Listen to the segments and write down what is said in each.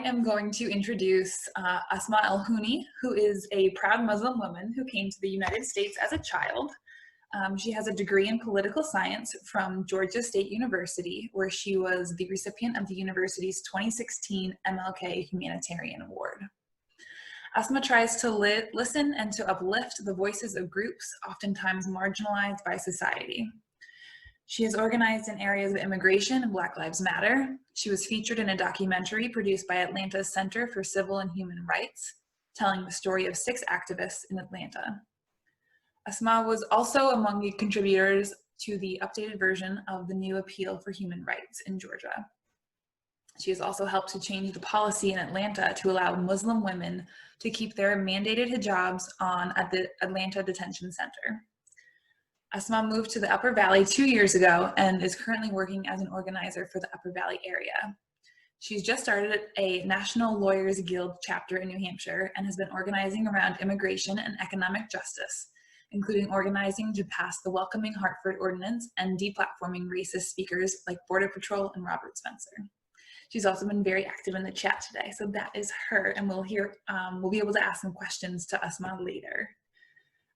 am going to introduce Asma Elhuni, who is a proud Muslim woman who came to the United States as a child. She has a degree in political science from Georgia State University, where she was the recipient of the university's 2016 MLK Humanitarian Award. Asma tries to listen and to uplift the voices of groups oftentimes marginalized by society. She has organized in areas of immigration and Black Lives Matter. She was featured in a documentary produced by Atlanta's Center for Civil and Human Rights, telling the story of 6 activists in Atlanta. Asma was also among the contributors to the updated version of the new Appeal for Human Rights in Georgia. She has also helped to change the policy in Atlanta to allow Muslim women to keep their mandated hijabs on at the Atlanta Detention Center. Asma moved to the Upper Valley 2 years ago and is currently working as an organizer for the Upper Valley area. She's just started a National Lawyers Guild chapter in New Hampshire and has been organizing around immigration and economic justice, including organizing to pass the Welcoming Hartford Ordinance and deplatforming racist speakers like Border Patrol and Robert Spencer. She's also been very active in the chat today, so that is her, and we'll be able to ask some questions to Asma later.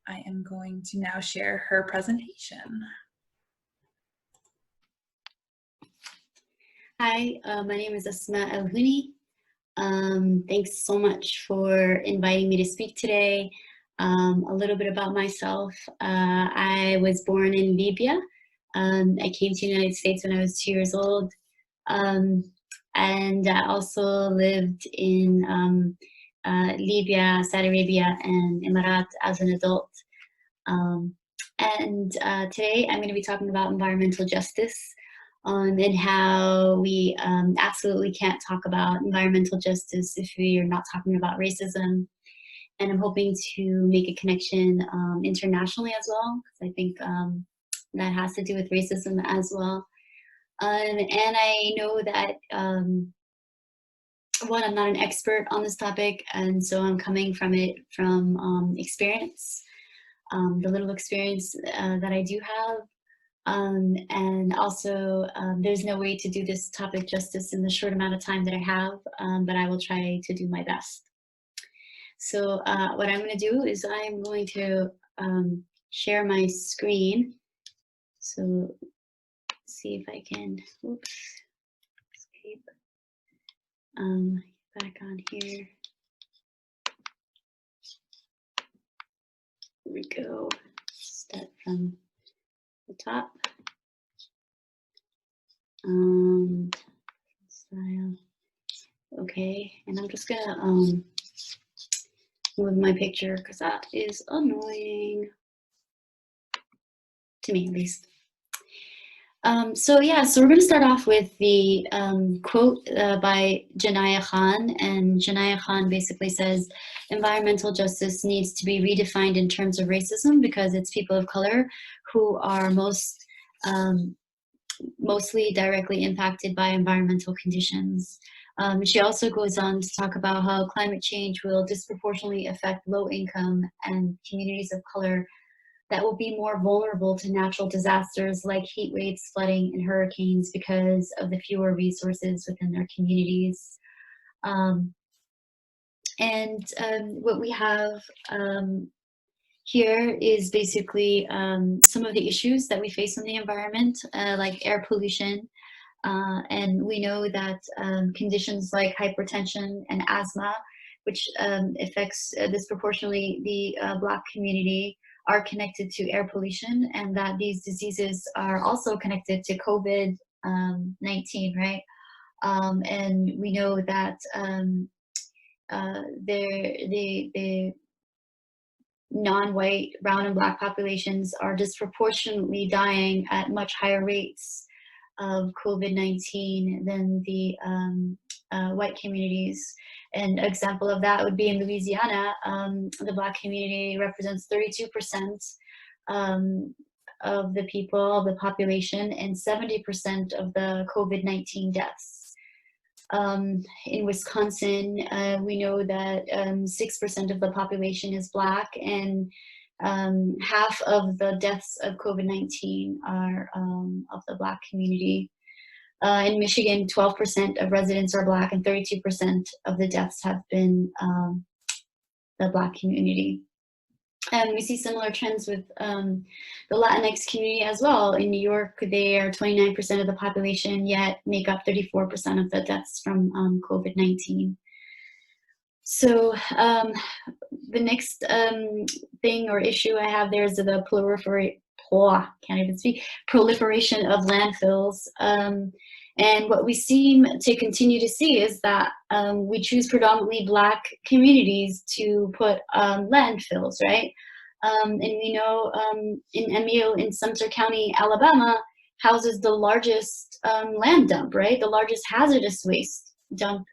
I am going to now share her presentation. Hi, my name is Asma Elhuni. Thanks so much for inviting me to speak today. A little bit about myself. I was born in Libya. I came to the United States when I was 2 years old. And I also lived in Libya, Saudi Arabia, and Emirat as an adult. Today I'm going to be talking about environmental justice and how we absolutely can't talk about environmental justice if we are not talking about racism. And I'm hoping to make a connection internationally as well, because I think that has to do with racism as well. And I know that, one, I'm not an expert on this topic, and so I'm coming from it from experience, the little experience that I do have. And also, there's no way to do this topic justice in the short amount of time that I have, but I will try to do my best. So what I'm going to do is I'm going to share my screen. So see if I can, oops, escape. Back on here. Here we go. Start from the top. Style. Okay, and I'm just gonna move my picture because that is annoying to me, at least. So we're going to start off with the quote by Janaya Khan, and Janaya Khan basically says, environmental justice needs to be redefined in terms of racism because it's people of color who are mostly directly impacted by environmental conditions. She also goes on to talk about how climate change will disproportionately affect low income and communities of color that will be more vulnerable to natural disasters like heat waves, flooding, and hurricanes because of the fewer resources within their communities. What we have here is basically some of the issues that we face in the environment, like air pollution. And we know that conditions like hypertension and asthma, which affects disproportionately the Black community, are connected to air pollution, and that these diseases are also connected to COVID-19, right? And we know that the non-white, brown, and Black populations are disproportionately dying at much higher rates of COVID-19 than the white communities. An example of that would be in Louisiana. The Black community represents 32% of the people, the population, and 70% of the COVID-19 deaths. In Wisconsin, we know that 6% of the population is Black, and half of the deaths of COVID-19 are of the Black community. In Michigan, 12% of residents are Black, and 32% of the deaths have been the Black community. And we see similar trends with the Latinx community as well. In New York, they are 29% of the population, yet make up 34% of the deaths from COVID-19. So the next thing or issue I have there is the proliferation of landfills. And what we seem to continue to see is that we choose predominantly Black communities to put landfills, right? And we know in Emil, in Sumter County, Alabama, houses the largest land dump, right? The largest hazardous waste dump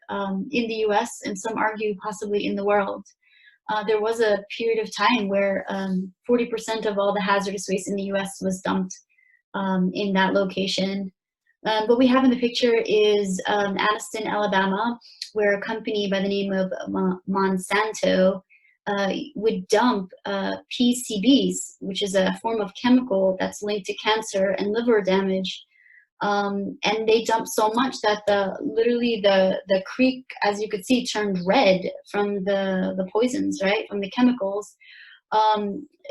in the US, and some argue possibly in the world. There was a period of time where 40% of all the hazardous waste in the US was dumped in that location. What we have in the picture is Anniston, Alabama, where a company by the name of Monsanto would dump PCBs, which is a form of chemical that's linked to cancer and liver damage. And they dumped so much that literally the creek, as you could see, turned red from the poisons, right, from the chemicals.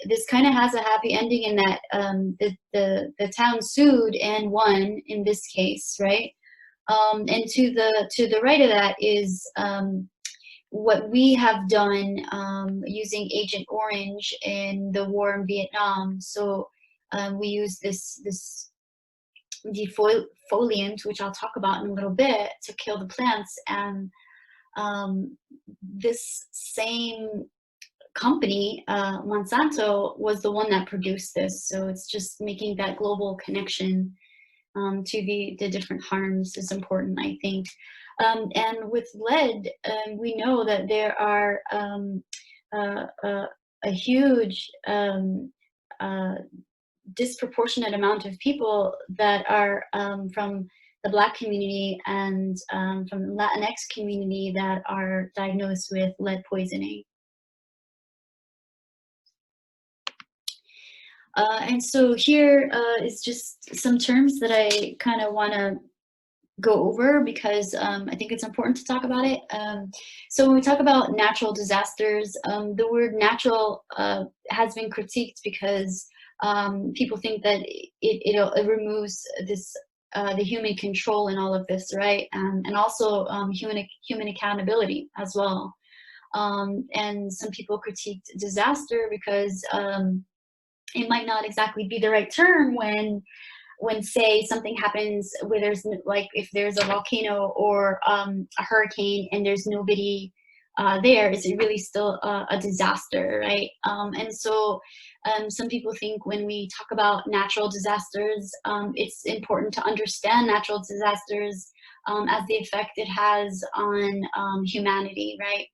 This kind of has a happy ending in that the town sued and won in this case, right? And to the right of that is what we have done using Agent Orange in the war in Vietnam. So we use this defoliant, which I'll talk about in a little bit, to kill the plants. And this same company, Monsanto, was the one that produced this. So it's just making that global connection to the different harms is important, I think. And with lead, we know that there are a huge disproportionate amount of people that are from the Black community and from the Latinx community that are diagnosed with lead poisoning. And so here is just some terms that I kind of want to go over because I think it's important to talk about it. So when we talk about natural disasters, the word natural has been critiqued because people think that it removes this the human control in all of this, right? And also human accountability as well. And some people critiqued disaster because it might not exactly be the right term when say something happens where there's like if there's a volcano or a hurricane and there's nobody there, is it really still a disaster, right? And so some people think when we talk about natural disasters, it's important to understand natural disasters as the effect it has on humanity, right?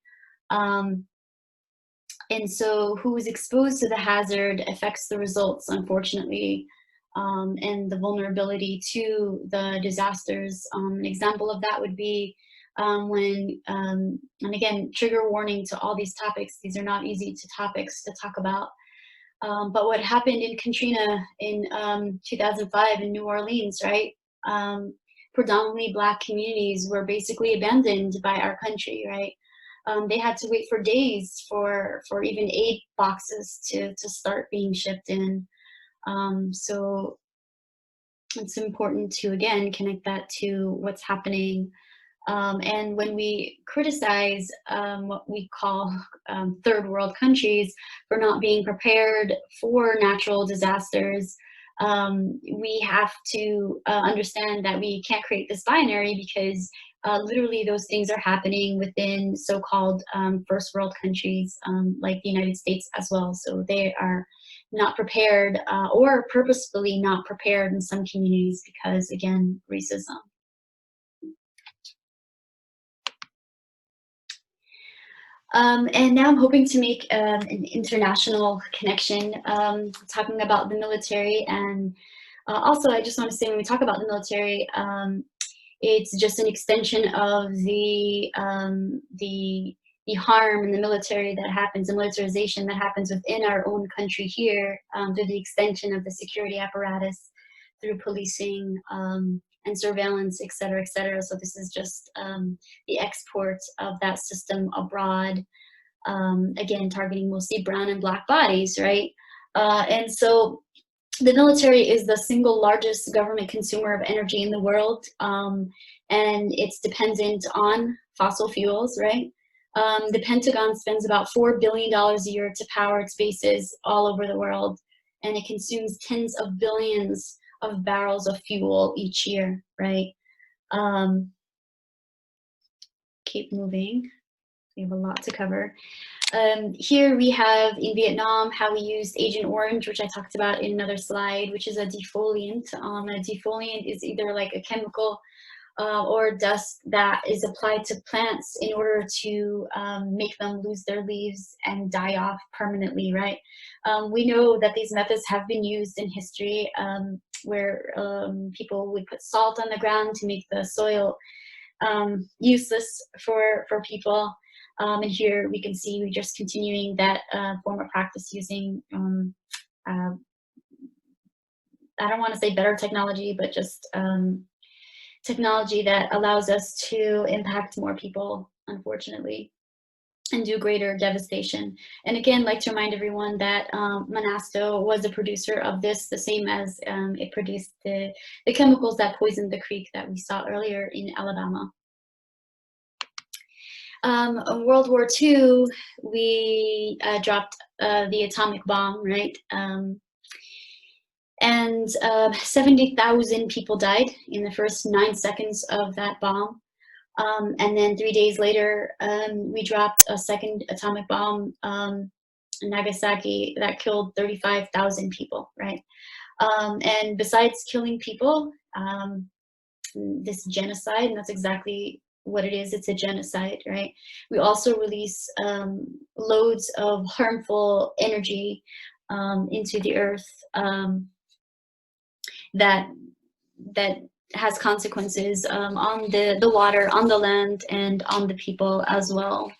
And so who is exposed to the hazard affects the results, unfortunately, and the vulnerability to the disasters. An example of that would be when, and again, trigger warning to all these topics. These are not easy topics to talk about. But what happened in Katrina in 2005 in New Orleans, right? Predominantly Black communities were basically abandoned by our country, right? They had to wait for days for even aid boxes to start being shipped in. So it's important to, again, connect that to what's happening. And when we criticize what we call third world countries for not being prepared for natural disasters, we have to understand that we can't create this binary because literally those things are happening within so-called first world countries like the United States as well. So they are not prepared or purposefully not prepared in some communities because, again, racism. And now I'm hoping to make an international connection, talking about the military. And also, I just want to say, when we talk about the military, it's just an extension of the harm in the military that happens, the militarization that happens within our own country here, through the extension of the security apparatus, through policing, and surveillance, et cetera, et cetera. So this is just the export of that system abroad, again, targeting mostly brown and Black bodies, right? And so the military is the single largest government consumer of energy in the world, and it's dependent on fossil fuels, right? The Pentagon spends about $4 billion a year to power its bases all over the world, and it consumes tens of billions of barrels of fuel each year, right? Keep moving. We have a lot to cover. Here we have in Vietnam how we used Agent Orange, which I talked about in another slide, which is a defoliant. A defoliant is either like a chemical or dust that is applied to plants in order to make them lose their leaves and die off permanently, right? We know that these methods have been used in history where people would put salt on the ground to make the soil useless for people. And here we can see we're just continuing that form of practice using, I don't want to say better technology, but just technology that allows us to impact more people, unfortunately, and do greater devastation. And again, like to remind everyone that Monasto was a producer of this, the same as it produced the chemicals that poisoned the creek that we saw earlier in Alabama. World War II, we dropped the atomic bomb, right? And 70,000 people died in the first 9 seconds of that bomb. And then 3 days later, we dropped a second atomic bomb in Nagasaki that killed 35,000 people, right? And besides killing people, this genocide, and that's exactly what it is, it's a genocide, right? We also release loads of harmful energy into the earth that has consequences on the water, on the land, and on the people as well.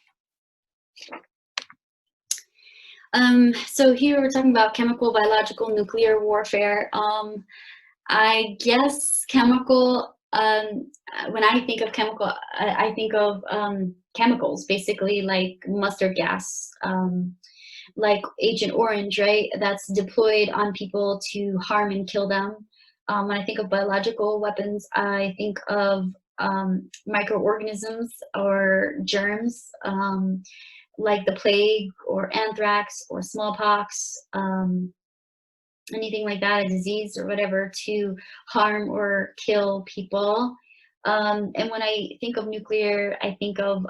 So here we're talking about chemical, biological, nuclear warfare. I guess chemical, when I think of chemical, I think of chemicals, basically like mustard gas, like Agent Orange, right? That's deployed on people to harm and kill them. When I think of biological weapons, I think of microorganisms or germs, like the plague or anthrax or smallpox, anything like that, a disease or whatever, to harm or kill people. And when I think of nuclear, I think of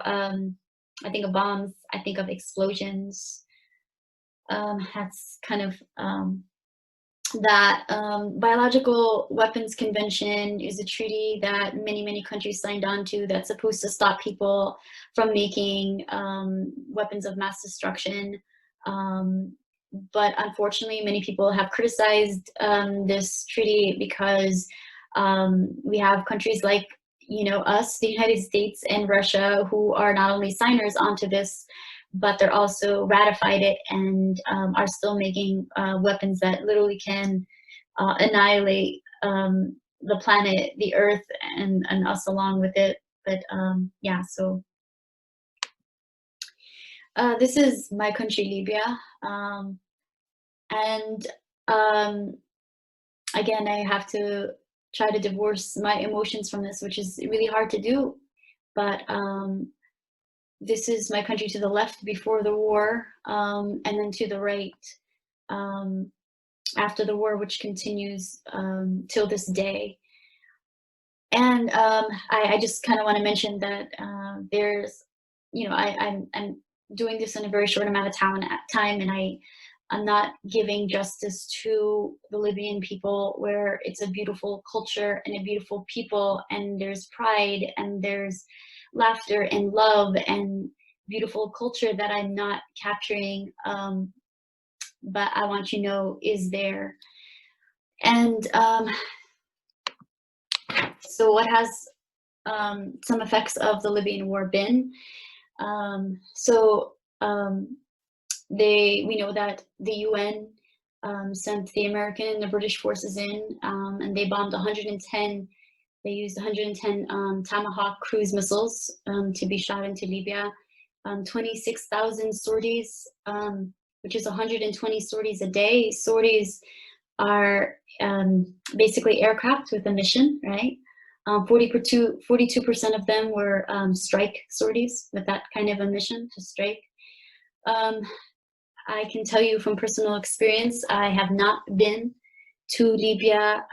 bombs, I think of explosions. That's kind of that Biological Weapons Convention is a treaty that many countries signed on to that's supposed to stop people from making weapons of mass destruction. But unfortunately, many people have criticized this treaty because we have countries like, us, the United States and Russia, who are not only signers onto this, but they're also ratified it and are still making weapons that literally can annihilate the planet, the Earth, and us along with it. But yeah, so this is my country, Libya. And again, I have to try to divorce my emotions from this, which is really hard to do. But this is my country to the left before the war, and then to the right after the war, which continues till this day. And I just kind of want to mention that there's, I'm doing this in a very short amount of time, and I'm not giving justice to the Libyan people, where it's a beautiful culture and a beautiful people, and there's pride and there's laughter and love and beautiful culture that I'm not capturing, but I want you to know is there. And so what has some effects of the Libyan war been? We know that the UN sent the American and the British forces in, and they bombed 110 They used 110 Tomahawk cruise missiles to be shot into Libya, 26,000 sorties, which is 120 sorties a day. Sorties are basically aircraft with a mission, right? 42% of them were strike sorties with that kind of a mission to strike. I can tell you from personal experience, I have not been to Libya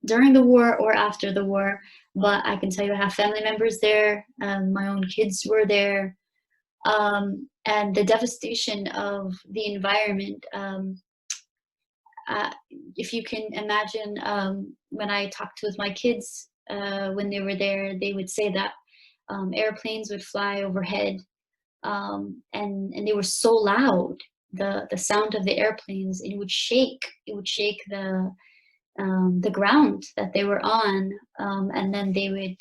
during the war or after the war, but I can tell you I have family members there. My own kids were there. And the devastation of the environment, if you can imagine, when I talked with my kids when they were there, they would say that airplanes would fly overhead, and they were so loud, the sound of the airplanes, it would shake the ground that they were on, and then they would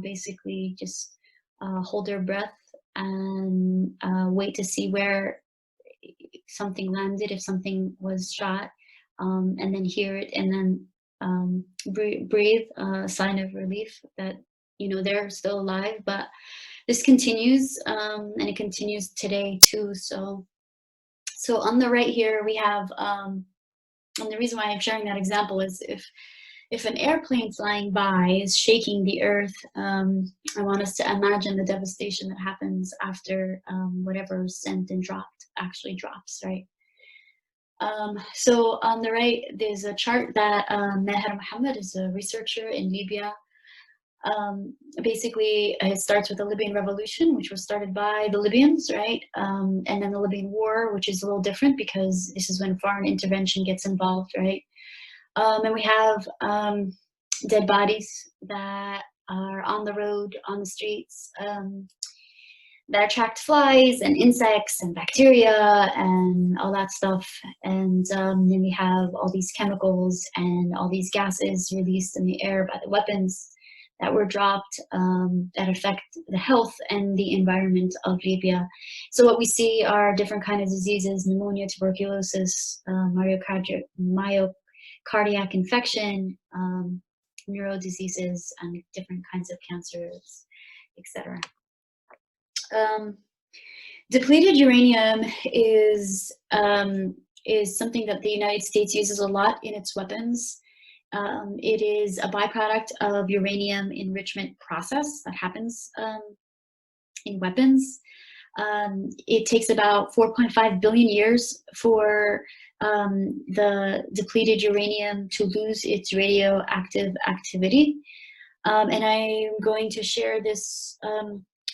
basically just hold their breath and wait to see where something landed, if something was shot, and then hear it, and then breathe a sign of relief that, you know, they're still alive. But this continues, and it continues today too. So on the right here we have, and the reason why I'm sharing that example is if an airplane flying by is shaking the earth, I want us to imagine the devastation that happens after whatever is sent and dropped actually drops, right? So on the right, there's a chart that Meher Mohammed is a researcher in Libya. Basically, it starts with the Libyan revolution, which was started by the Libyans, right? And then the Libyan war, which is a little different because this is when foreign intervention gets involved, right? And we have dead bodies that are on the road, on the streets, that attract flies and insects and bacteria and all that stuff. And then we have all these chemicals and all these gases released in the air by the weapons that were dropped, that affect the health and the environment of Libya. So what we see are different kinds of diseases: pneumonia, tuberculosis, myocardiac infection, neuro diseases, and different kinds of cancers, etc. Depleted uranium is something that the United States uses a lot in its weapons. It is a byproduct of uranium enrichment process that happens in weapons. It takes about 4.5 billion years for the depleted uranium to lose its radioactive activity. And I'm going to share this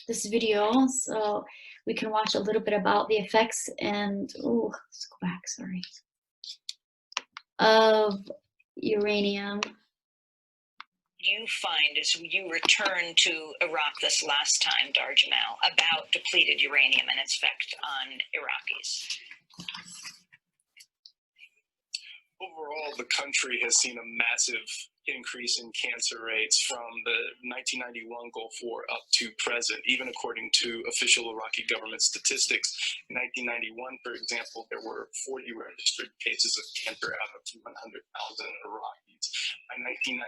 this video so we can watch a little bit about the effects and, oh, let's go back, sorry, of uranium. You find as you return to Iraq this last time, Dar Jamal, about depleted uranium and its effect on Iraqis? Overall, the country has seen a massive increase in cancer rates from the 1991 Gulf War up to present, even according to official Iraqi government statistics. In 1991, for example, there were 40 registered cases of cancer out of 100,000 Iraqis. By 1995,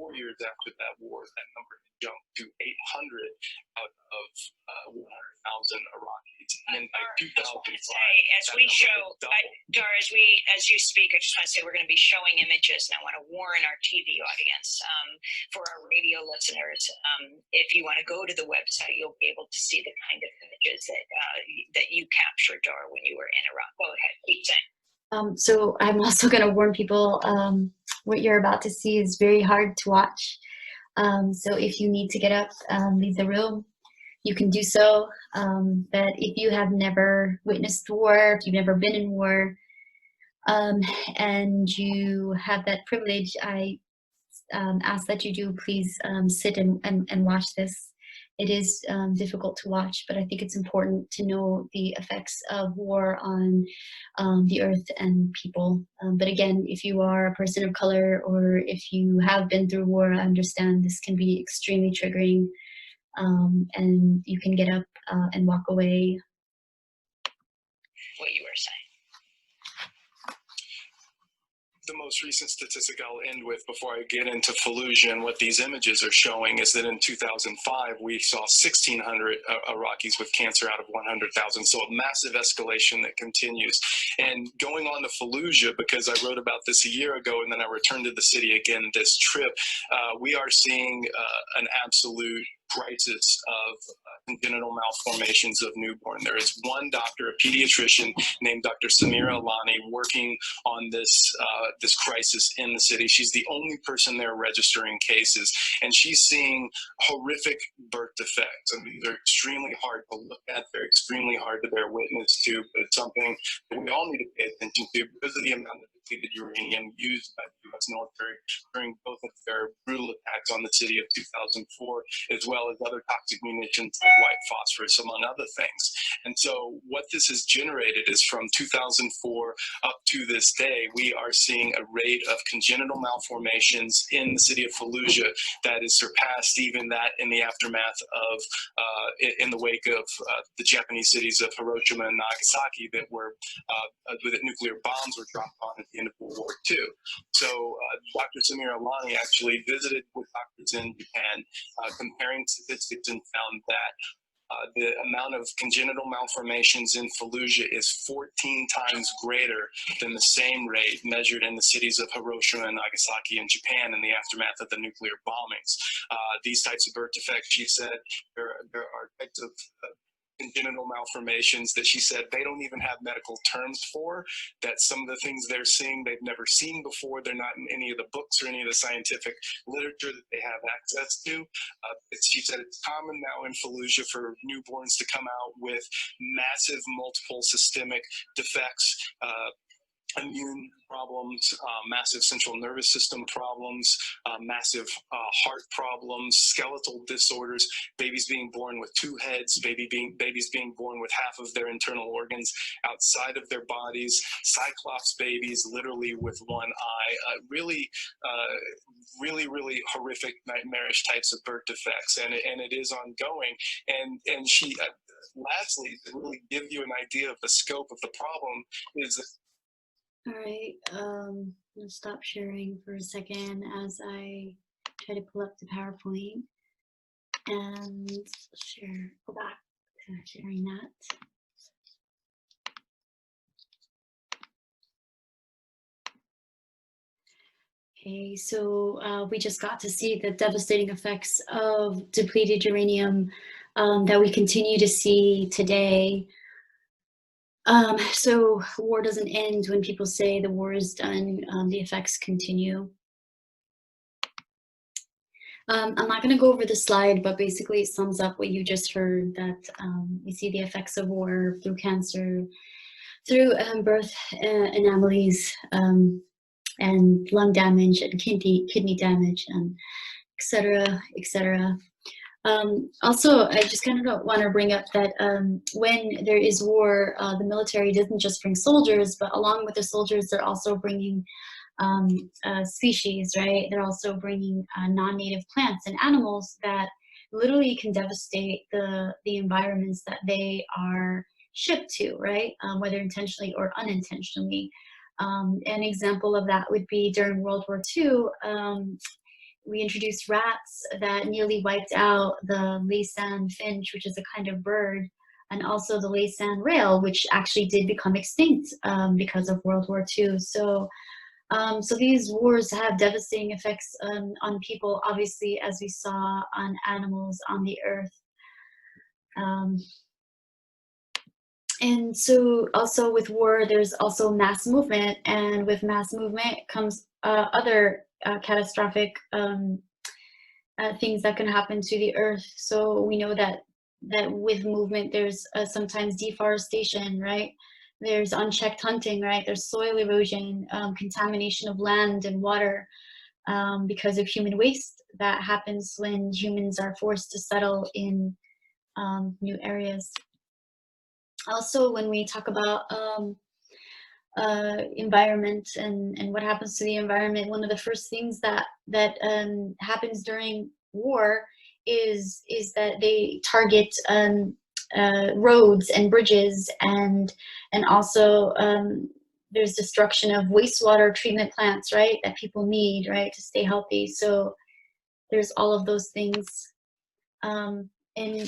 4 years after that war, that number jumped to 800 out of 100,000 Iraqis. And by 2005, as we show, Dar, as you speak, I just want to say we're going to be showing images, and I want to warn our TV audience, for our radio listeners, if you want to go to the website, you'll be able to see the kind of images that you captured, Dar, when you were in Iraq. Go ahead, keep saying. So I'm also going to warn people, what you're about to see is very hard to watch. So if you need to get up, leave the room, you can do so. But if you have never witnessed war, if you've never been in war, and you have that privilege, I ask that you do please sit and watch this. It is difficult to watch, but I think it's important to know the effects of war on the earth and people. But again, if you are a person of color or if you have been through war, I understand this can be extremely triggering, and you can get up and walk away. What you were saying. The most recent statistic I'll end with before I get into Fallujah and what these images are showing is that in 2005, we saw 1,600 Iraqis with cancer out of 100,000. So a massive escalation that continues. And going on to Fallujah, because I wrote about this a year ago and then I returned to the city again this trip, we are seeing an absolute crisis of congenital malformations of newborn. There is one doctor, a pediatrician named Dr. Asma Elhuni, working on this crisis in the city. She's the only person there registering cases, and she's seeing horrific birth defects. I mean, they're extremely hard to look at. They're extremely hard to bear witness to, but it's something that we all need to pay attention to because of the amount of depleted uranium used by the U.S. military during both of their brutal attacks on the city of 2004, as well as other toxic munitions like white phosphorus, among other things. And so what this has generated is from 2004 up to this day, we are seeing a rate of congenital malformations in the city of Fallujah that is surpassed even that in the aftermath of, in the wake of the Japanese cities of Hiroshima and Nagasaki that were, that nuclear bombs were dropped on at the end of World War II. So Dr. Asma Elhuni actually visited with doctors in Japan, comparing statistics, and found that the amount of congenital malformations in Fallujah is 14 times greater than the same rate measured in the cities of Hiroshima and Nagasaki in Japan in the aftermath of the nuclear bombings. These types of birth defects, she said, there are types of congenital malformations that she said they don't even have medical terms for, that some of the things they're seeing they've never seen before. They're not in any of the books or any of the scientific literature that they have access to. She said it's common now in Fallujah for newborns to come out with massive multiple systemic defects, immune problems, massive central nervous system problems, massive heart problems, skeletal disorders, babies being born with two heads, babies being born with half of their internal organs outside of their bodies, cyclops babies literally with one eye, really horrific, nightmarish types of birth defects, and it is ongoing. And she, lastly, to really give you an idea of the scope of the problem is that. All right, I'm gonna stop sharing for a second as I try to pull up the PowerPoint and share, go back to sharing that. Okay, so we just got to see the devastating effects of depleted uranium that we continue to see today. So war doesn't end when people say the war is done, the effects continue. I'm not going to go over the slide, but basically it sums up what you just heard, that we see the effects of war through cancer, through birth anomalies, and lung damage and kidney damage, and et cetera, et cetera. Also, I just kind of want to bring up that when there is war, the military doesn't just bring soldiers, but along with the soldiers, they're also bringing species, right? They're also bringing non-native plants and animals that literally can devastate the environments that they are shipped to, right? Whether intentionally or unintentionally. An example of that would be during World War II, we introduced rats that nearly wiped out the Laysan finch, which is a kind of bird, and also the Laysan rail, which actually did become extinct because of World War II. So these wars have devastating effects on people, obviously, as we saw on animals on the earth. And so also with war, there's also mass movement, and with mass movement comes other catastrophic things that can happen to the earth. So we know that with movement, there's sometimes deforestation, right? There's unchecked hunting, right? There's soil erosion, contamination of land and water because of human waste that happens when humans are forced to settle in new areas. Also, when we talk about environment and what happens to the environment, one of the first things that happens during war is that they target roads and bridges and also there's destruction of wastewater treatment plants, right, that people need, right, to stay healthy. So there's all of those things. And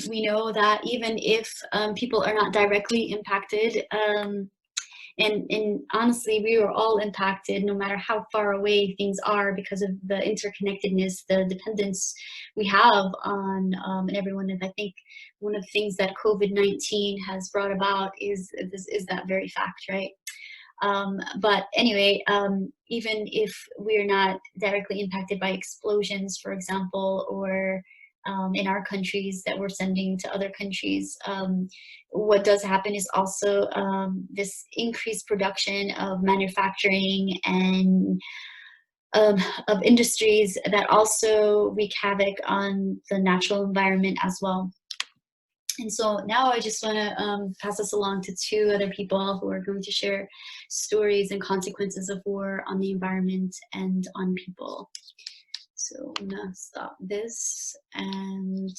we know that even if people are not directly impacted, and honestly, we were all impacted no matter how far away things are because of the interconnectedness, the dependence we have on everyone. And I think one of the things that COVID-19 has brought about is that very fact, right? But anyway, even if we're not directly impacted by explosions, for example, or in our countries that we're sending to other countries, what does happen is also this increased production of manufacturing and of industries that also wreak havoc on the natural environment as well. And so now I just want to pass this along to two other people who are going to share stories and consequences of war on the environment and on people. So I'm gonna stop this and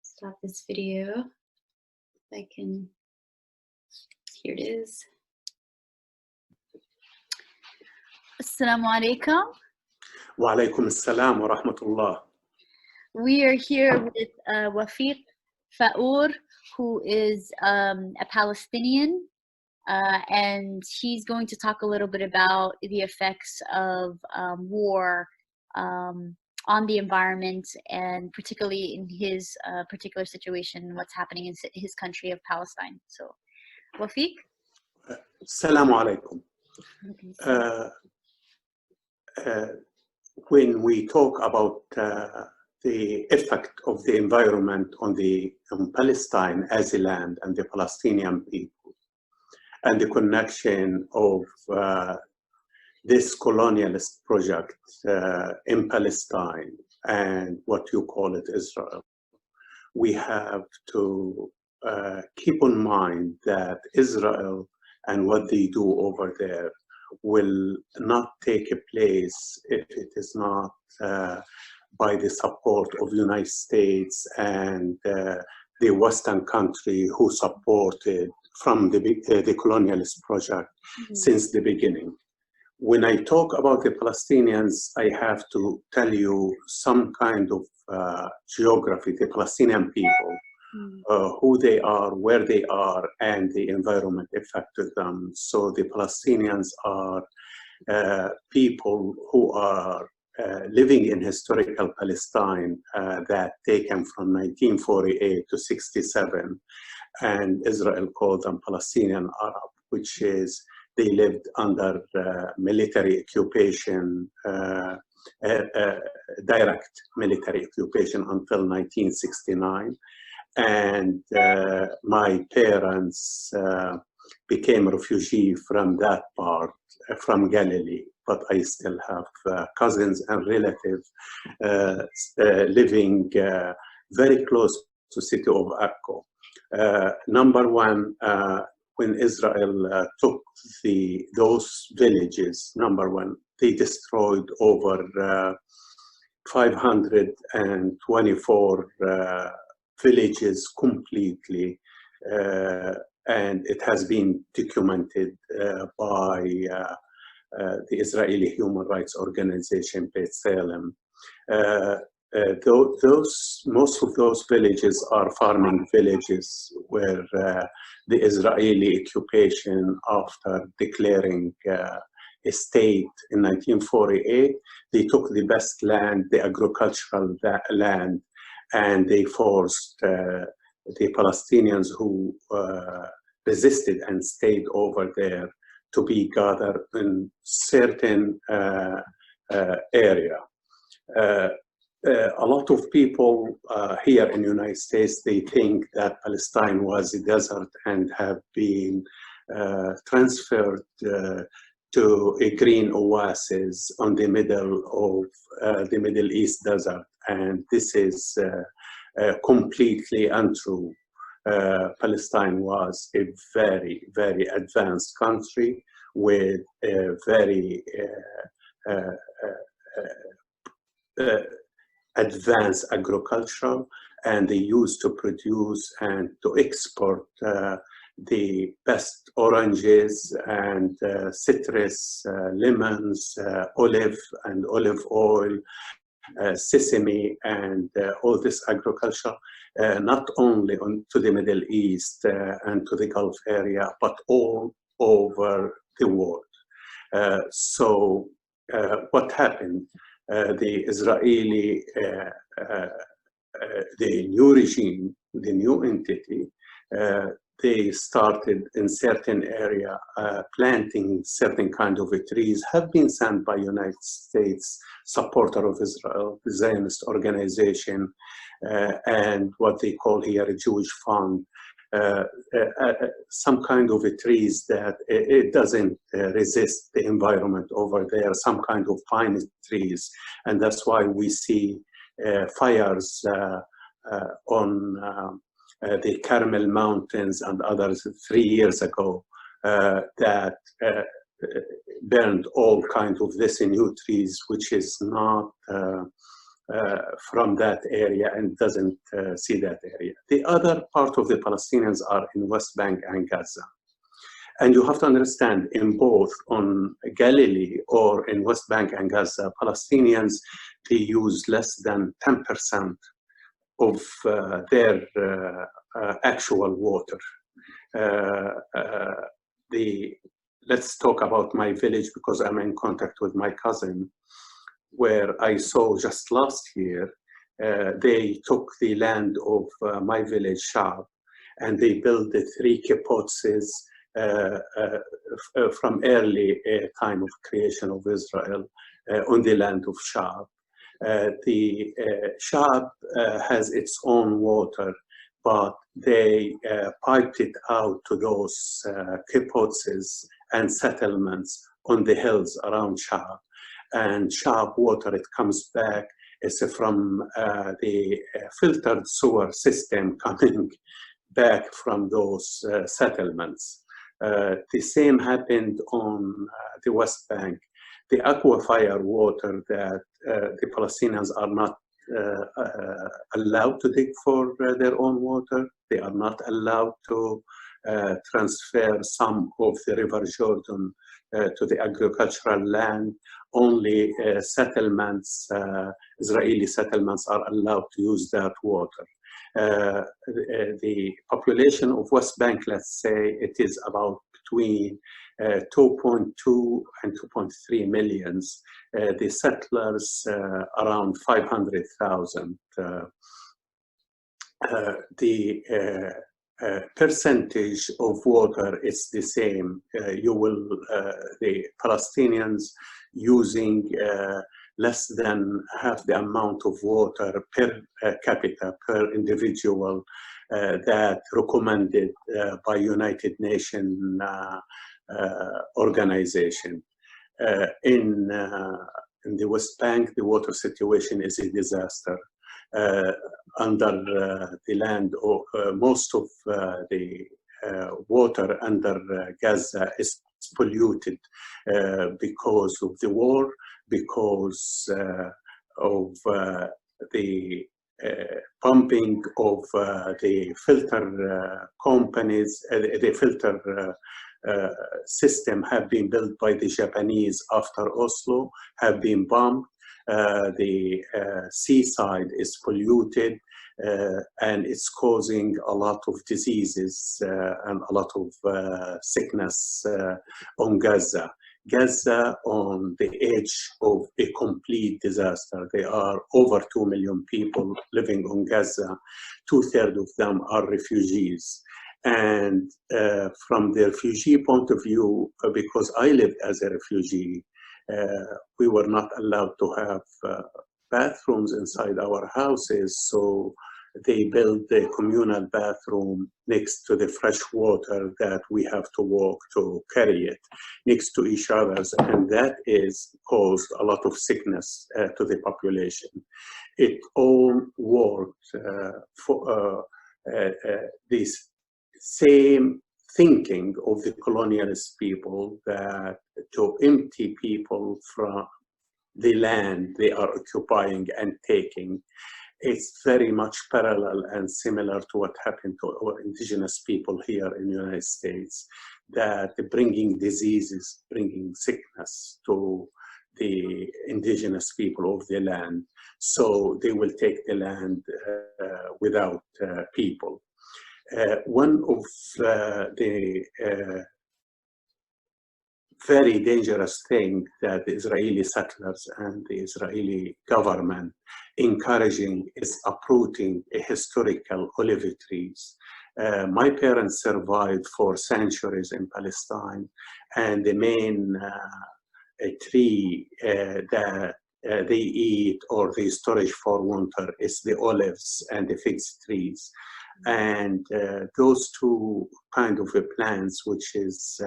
stop this video. If I can, here it is. Assalamu alaikum. Wa alaikum assalam wa rahmatullah. We are here with Wafiq Faour, who is a Palestinian, and he's going to talk a little bit about the effects of war on the environment, and particularly in his particular situation, what's happening in his country of Palestine. So, Wafiq? Assalamu alaikum. When we talk about the effect of the environment on Palestine as a land and the Palestinian people, and the connection of this colonialist project in Palestine and what you call it Israel, we have to keep in mind that Israel and what they do over there will not take a place if it is not by the support of the United States and the Western country who supported from the colonialist project since the beginning. When I talk about the Palestinians, I have to tell you some kind of geography, the Palestinian people, who they are, where they are, and the environment affected them. So the Palestinians are people who are living in historical Palestine that taken from 1948 to 67, and Israel called them Palestinian Arab, which is they lived under military occupation, direct military occupation until 1969. And my parents became refugees from that part, from Galilee, but I still have cousins and relatives living very close to city of Akko. Number one, when Israel took those villages, number one, they destroyed over 524 villages completely, and it has been documented by the Israeli human rights organization B'Tselem. Most of those villages are farming villages where the Israeli occupation, after declaring a state in 1948, they took the best land, the agricultural land, and they forced the Palestinians who resisted and stayed over there to be gathered in certain area. A lot of people here in the United States, they think that Palestine was a desert and have been transferred to a green oasis on the middle of the Middle East desert. And this is completely untrue. Palestine was a very, very advanced country with a very advanced agriculture, and they used to produce and to export the best oranges and citrus, lemons, olive and olive oil, sesame, and all this agriculture, not only to the Middle East and to the Gulf area, but all over the world. So what happened? The Israeli, the new regime, the new entity, they started in certain area planting certain kind of trees, have been sent by United States, supporter of Israel, the Zionist organization, and what they call here a Jewish fund, some kind of trees that it doesn't resist the environment over there, some kind of pine trees, and that's why we see fires on the Carmel Mountains and others 3 years ago that burned all kinds of this new trees, which is not from that area and doesn't see that area. The other part of the Palestinians are in West Bank and Gaza. And you have to understand, in both on Galilee or in West Bank and Gaza, Palestinians, they use less than 10% of their actual water. Let's talk about my village, because I'm in contact with my cousin, where I saw just last year, they took the land of my village, Shab, and they built the 3 kibbutzes from early time of creation of Israel on the land of Shab. The Shab has its own water, but they piped it out to those kibbutzes and settlements on the hills around Shab. And Shab water, it comes back, is from the filtered sewer system coming back from those settlements. The same happened on the West Bank. The aquifer water that the Palestinians are not allowed to dig for their own water. They are not allowed to transfer some of the River Jordan to the agricultural land. Only settlements, Israeli settlements, are allowed to use that water. The population of West Bank, let's say, it is about between 2.2 and 2.3 millions. The settlers around 500,000. The percentage of water is the same. The Palestinians using less than half the amount of water per capita, per individual, that recommended by United Nations organization. In the West Bank, the water situation is a disaster. Under the land, most of the water under Gaza is polluted because of the war, because of the pumping of the filter companies. The filter system have been built by the Japanese after Oslo, have been bombed. The seaside is polluted, and it's causing a lot of diseases and a lot of sickness on Gaza. Gaza on the edge of a complete disaster. There are over 2 million people living on Gaza. 2/3 of them are refugees. And from the refugee point of view, because I lived as a refugee, we were not allowed to have bathrooms inside our houses, so they built the communal bathroom next to the fresh water that we have to walk to carry it next to each other, and that is caused a lot of sickness to the population. It all worked for this same thinking of the colonialist people, that to empty people from the land they are occupying and taking, it's very much parallel and similar to what happened to our indigenous people here in the United States, that bringing diseases, bringing sickness to the indigenous people of the land, so they will take the land without people. One of the very dangerous thing that the Israeli settlers and the Israeli government encouraging is uprooting historical olive trees. My parents survived for centuries in Palestine, and the main tree that they eat or they storage for winter is the olives and the fig trees. And those two kind of plants, which is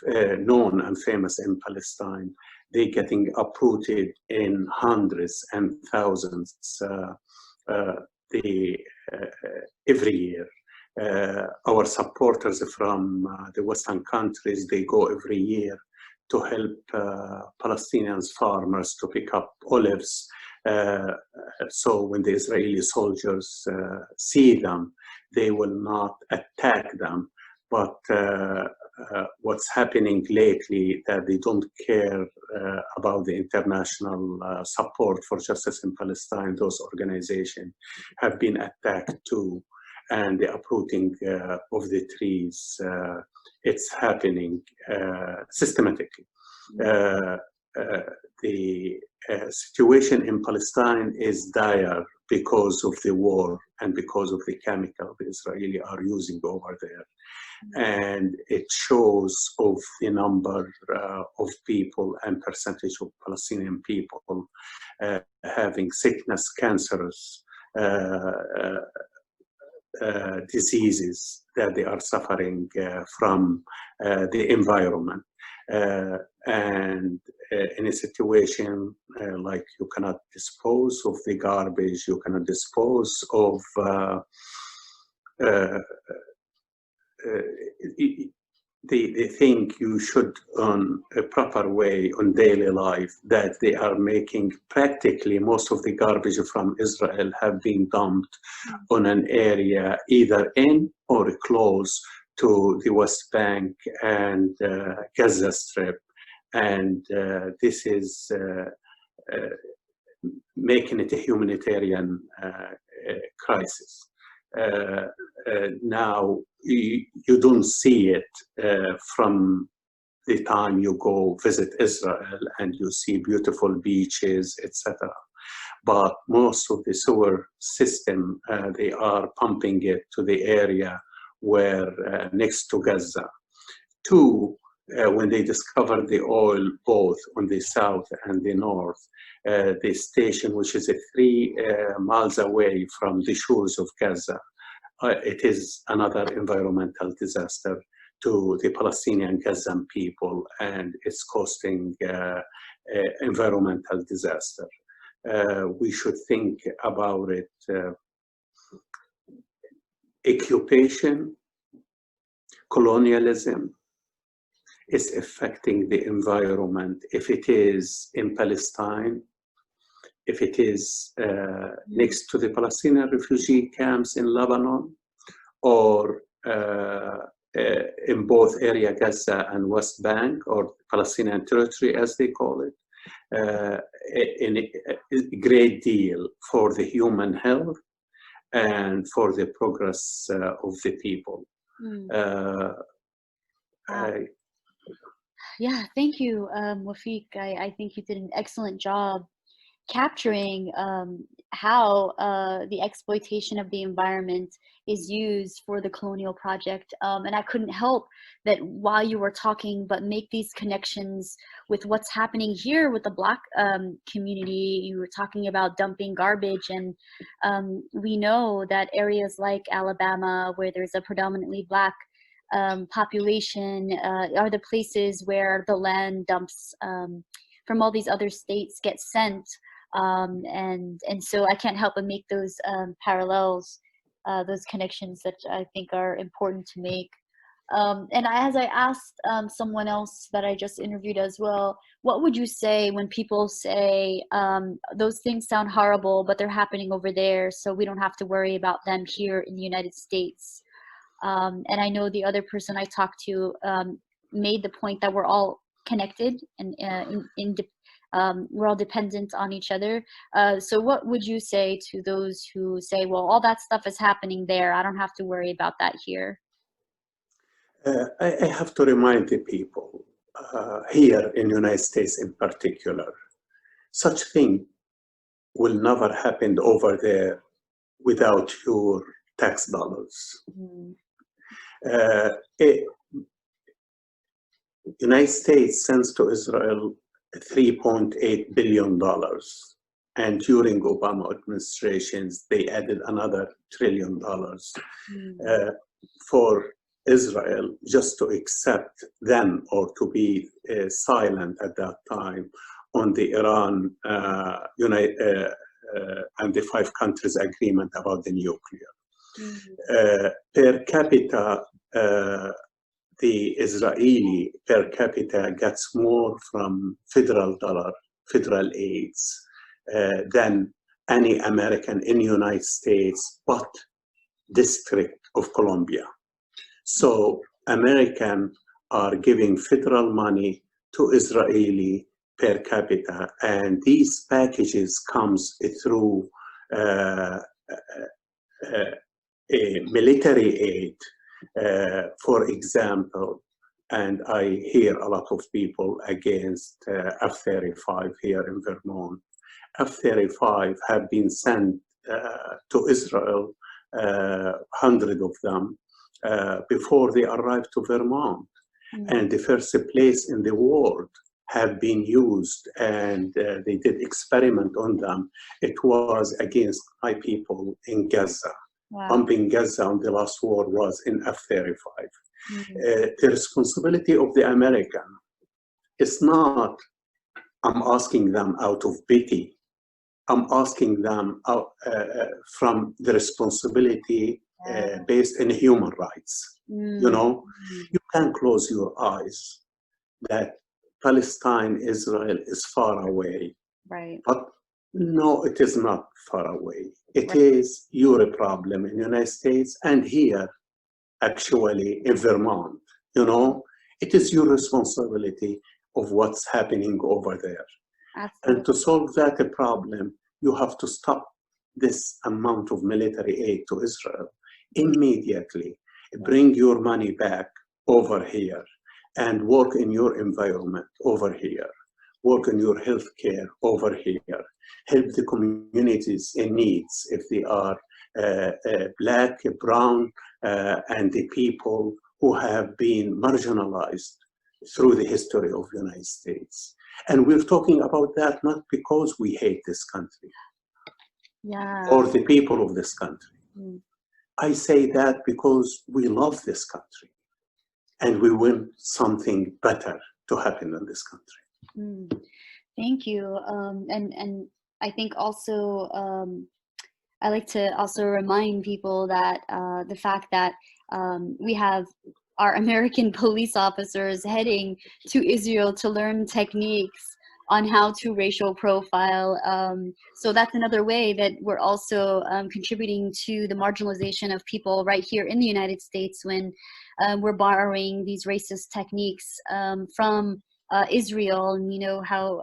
known and famous in Palestine, they're getting uprooted in hundreds and thousands every year. Our supporters from the Western countries, they go every year to help Palestinian farmers to pick up olives. So when the Israeli soldiers see them, they will not attack them. But what's happening lately, that they don't care about the international support for justice in Palestine. Those organizations have been attacked too, and the uprooting of the trees, it's happening systematically. The situation in Palestine is dire because of the war and because of the chemical the Israelis are using over there. And it shows of the number of people and percentage of Palestinian people having sickness, cancers, diseases that they are suffering from the environment. And in a situation like you cannot dispose of the garbage, you cannot dispose of they think you should, on a proper way, on daily life, that they are making practically most of the garbage from Israel have been dumped on an area either in or close to the West Bank and Gaza Strip. And this is making it a humanitarian crisis. Now, you don't see it from the time you go visit Israel and you see beautiful beaches, etc. But most of the sewer system, they are pumping it to the area where next to Gaza. Two, when they discovered the oil both on the south and the north, the station, which is 3 miles away from the shores of Gaza, it is another environmental disaster to the Palestinian Gazan people, and it's causing environmental disaster. We should think about it. Occupation, colonialism is affecting the environment. If it is in Palestine, if it is next to the Palestinian refugee camps in Lebanon, or in both area Gaza and West Bank, or Palestinian territory as they call it, in a great deal for the human health and for the progress of the people. Yeah, thank you, Wafiq. I think you did an excellent job capturing how the exploitation of the environment is used for the colonial project. And I couldn't help that while you were talking, but make these connections with what's happening here with the Black community. You were talking about dumping garbage, and we know that areas like Alabama, where there's a predominantly Black population, are the places where the land dumps from all these other states get sent. And so I can't help but make those parallels, those connections that I think are important to make. And as I asked someone else that I just interviewed as well, what would you say when people say those things sound horrible, but they're happening over there, so we don't have to worry about them here in the United States? And I know the other person I talked to made the point that we're all connected and we're all dependent on each other. So what would you say to those who say, well, all that stuff is happening there, I don't have to worry about that here? I have to remind the people here in the United States in particular, such thing will never happen over there without your tax dollars. United States sends to Israel $3.8 billion. And during Obama administrations, they added another $1 trillion for Israel just to accept them or to be silent at that time on the Iran and the 5 countries agreement about the nuclear. Per capita, the Israeli per capita gets more from federal aids than any American in the United States, but District of Columbia. So Americans are giving federal money to Israeli per capita, and these packages comes through a military aid, for example, and I hear a lot of people against F-35 here in Vermont. F-35 have been sent to Israel, 100 of them, before they arrived to Vermont. And the first place in the world have been used, and they did experiment on them. It was against my people in Gaza. Wow. Bombing Gaza on the last war was in F-35. The responsibility of the American is not, I'm asking them out of pity. I'm asking them out, from the responsibility based in human rights. You know, you can close your eyes that Palestine, Israel is far away. Right. But no, it is not far away. It is your problem in the United States and here, actually, in Vermont. You know, it is your responsibility of what's happening over there. Absolutely. And to solve that problem, you have to stop this amount of military aid to Israel immediately. Bring your money back over here and work in your environment over here. Work in your healthcare over here. Help the communities in needs if they are Black, brown, and the people who have been marginalized through the history of the United States. And we're talking about that not because we hate this country or the people of this country. I say that because we love this country and we want something better to happen in this country. Thank you. And I think also I like to also remind people that the fact that we have our American police officers heading to Israel to learn techniques on how to racial profile. So that's another way that we're also contributing to the marginalization of people right here in the United States when we're borrowing these racist techniques from Israel, and you know how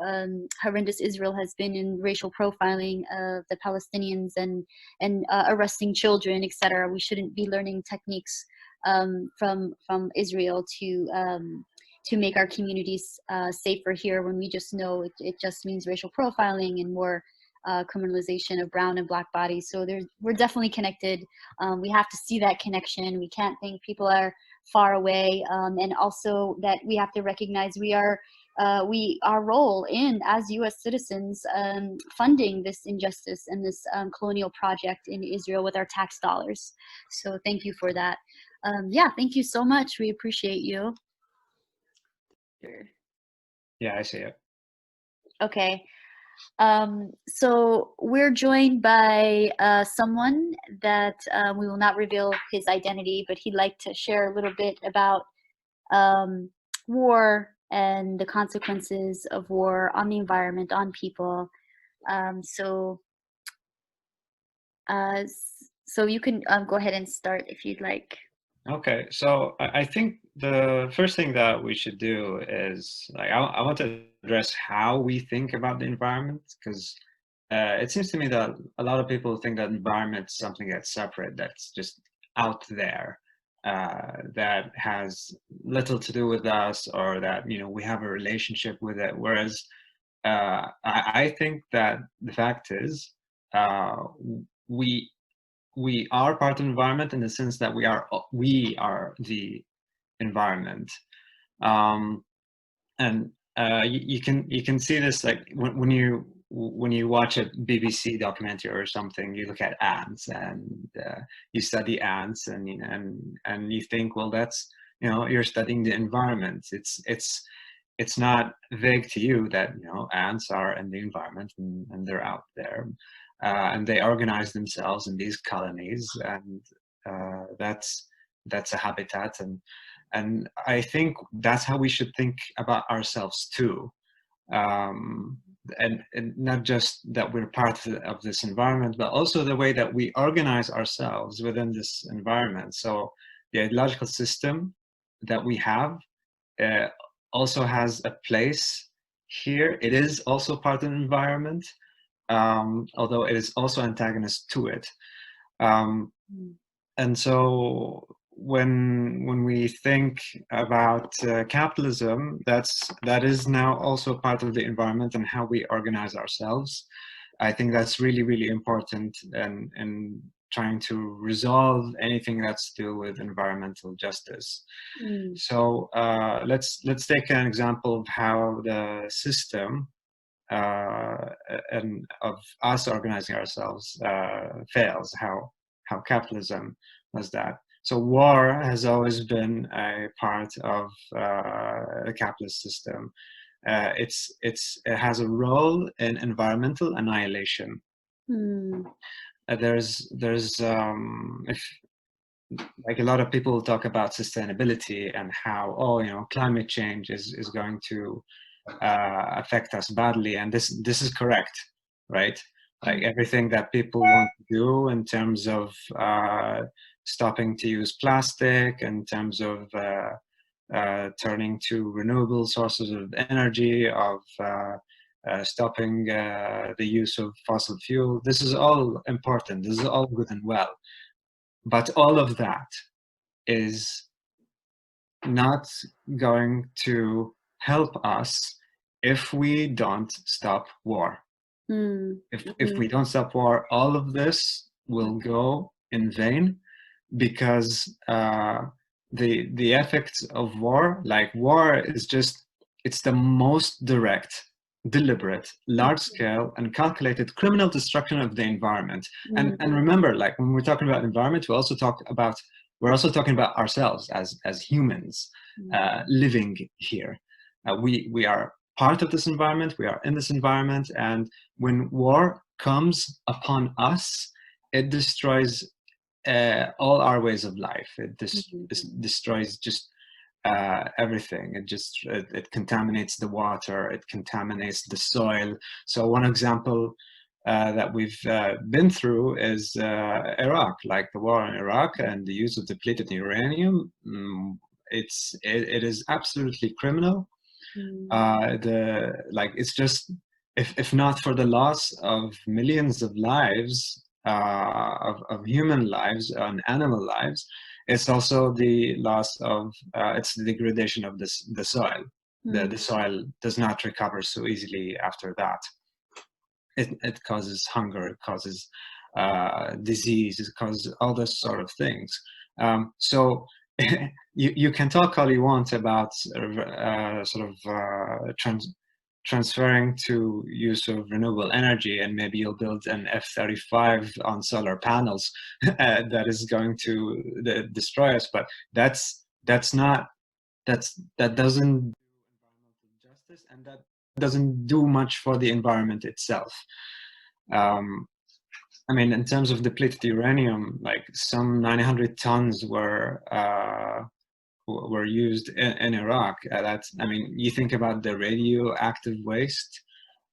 horrendous Israel has been in racial profiling of the Palestinians and arresting children, etc. We shouldn't be learning techniques from Israel to make our communities safer here when we just know it just means racial profiling and more criminalization of brown and Black bodies. So we're definitely connected. We have to see that connection. We can't think people are far away, and also that we have to recognize our role in as U.S. citizens funding this injustice and this colonial project in Israel with our tax dollars. So thank you for that. Yeah, thank you so much. We appreciate you. Yeah, I see it. Okay. So we're joined by someone that we will not reveal his identity, but he'd like to share a little bit about war and the consequences of war on the environment, on people. So you can go ahead and start if you'd like. Okay, so I think the first thing that we should do is, like, I want to address how we think about the environment, because it seems to me that a lot of people think that environment is something that's separate, that's just out there, that has little to do with us, or that, you know, we have a relationship with it. Whereas I think that the fact is, we are part of the environment in the sense that we are the environment. And you can see this, like, when you watch a BBC documentary or something, you look at ants, and you study ants, and you know, and you think, well, that's, you know, you're studying the environment. It's not vague to you that, you know, ants are in the environment, and they're out there, and they organize themselves in these colonies, and that's a habitat, and I think that's how we should think about ourselves too, and not just that we're part of this environment, but also the way that we organize ourselves within this environment. So the ideological system that we have also has a place here. It is also part of the environment, although it is also antagonist to it. And so when we think about capitalism, that is now also part of the environment and how we organize ourselves. I think that's really, really important in trying to resolve anything that's to do with environmental justice. So let's take an example of how the system and of us organizing ourselves fails, how capitalism does that. So war has always been a part of the capitalist system. It has a role in environmental annihilation. There's if, like, a lot of people talk about sustainability and how, oh, you know, climate change is going to affect us badly, and this is correct, right? Like, everything that people want to do in terms of stopping to use plastic, in terms of turning to renewable sources of energy, of stopping the use of fossil fuel, this is all important, this is all good and well, but all of that is not going to help us if we don't stop war. If we don't stop war, all of this will go in vain, because the effects of war, like, war is just, it's the most direct, deliberate, large-scale, and calculated criminal destruction of the environment. And remember, like, when we're talking about environment, we're also talking about ourselves as humans living here. We are part of this environment, we are in this environment, and when war comes upon us, it destroys all our ways of life. It destroys just everything. It contaminates the water, it contaminates the soil. So one example that we've been through is Iraq, like the war in Iraq and the use of depleted uranium. It is absolutely criminal. It's just, if not for the loss of millions of lives, of human lives and animal lives, it's also the loss of it's the degradation of the soil. The soil does not recover so easily after that. It causes hunger, it causes disease, it causes all those sort of things. So you can talk all you want about transferring to use of renewable energy, and maybe you'll build an F-35 on solar panels that is going to destroy us, but that doesn't do environmental justice, and doesn't do much for the environment itself. I mean, in terms of depleted uranium, like some 900 tons were used in Iraq. I mean, you think about the radioactive waste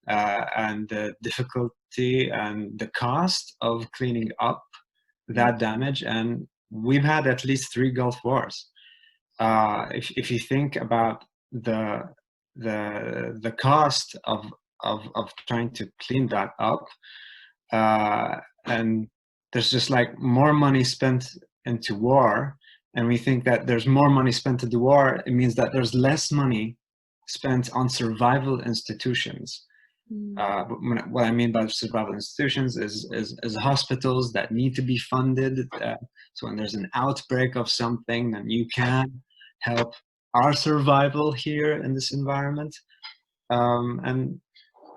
and the difficulty and the cost of cleaning up that damage, and we've had at least 3 Gulf Wars. If you think about the cost of trying to clean that up, and there's just like more money spent into war, and we think that there's more money spent into war, it means that there's less money spent on survival institutions. What I mean by survival institutions is hospitals that need to be funded. So when there's an outbreak of something, then you can help our survival here in this environment. And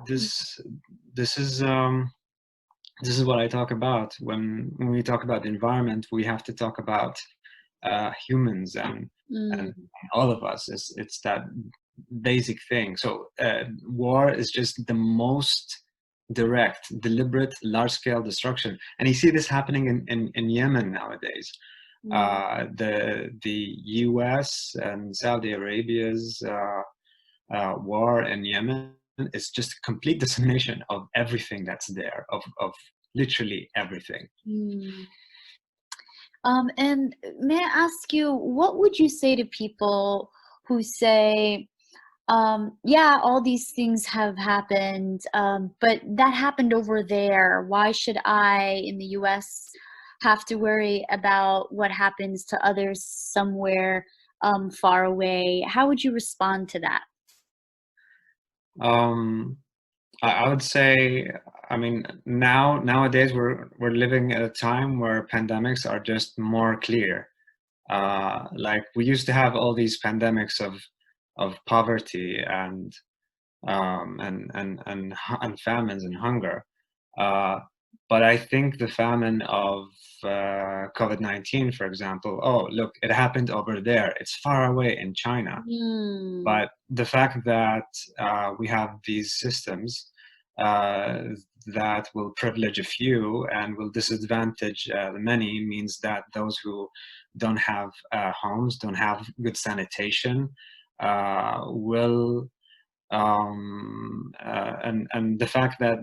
this is what I talk about when we talk about the environment. We have to talk about humans and all of us. It's that basic thing. So war is just the most direct, deliberate, large-scale destruction, and you see this happening in Yemen nowadays. The U.S. and Saudi Arabia's war in Yemen is just a complete decimation of everything that's there, of literally everything. And may I ask you, what would you say to people who say, yeah, all these things have happened, but that happened over there. Why should I, in the US, have to worry about what happens to others somewhere far away? How would you respond to that? I would say, I mean, nowadays we're living at a time where pandemics are just more clear. Like we used to have all these pandemics of poverty and famines and hunger. But I think the famine of COVID-19, for example, oh, look, it happened over there. It's far away in China. But the fact that we have these systems that will privilege a few and will disadvantage the many means that those who don't have homes, don't have good sanitation, will and the fact that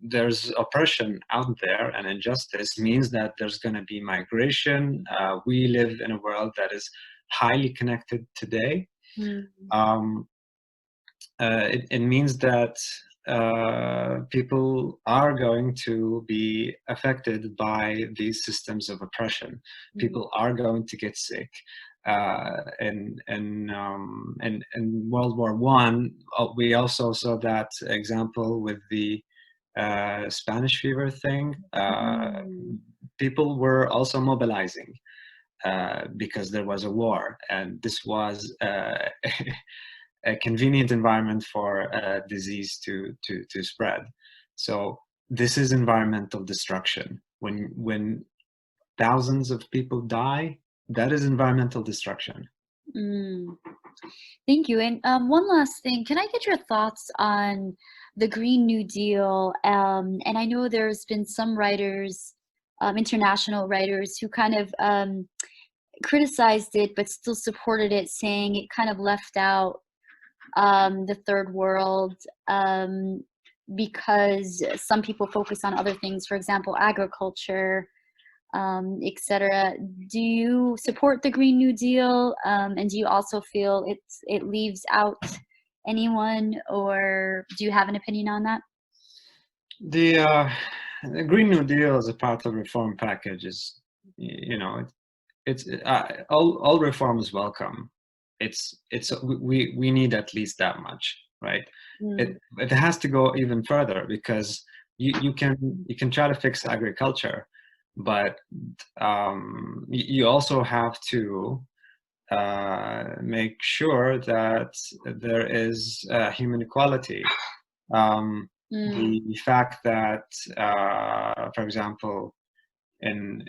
there's oppression out there and injustice means that there's going to be migration. We live in a world that is highly connected today. It means that people are going to be affected by these systems of oppression. People are going to get sick. In World War I, we also saw that example with the Spanish fever thing. People were also mobilizing because there was a war, and this was a convenient environment for disease to spread. So this is environmental destruction. When thousands of people die, that is environmental destruction. Thank you. And one last thing, can I get your thoughts on the Green New Deal? And I know there's been some writers, international writers, who kind of criticized it but still supported it, saying it kind of left out the third world because some people focus on other things, for example, agriculture, etc. Do you support the Green New Deal, and do you also feel it leaves out anyone, or do you have an opinion on that? The Green New Deal as a part of reform package is, you know, it's all reform is welcome. We need at least that much, right? It has to go even further, because you can try to fix agriculture, but you also have to make sure that there is human equality. The fact that, for example, in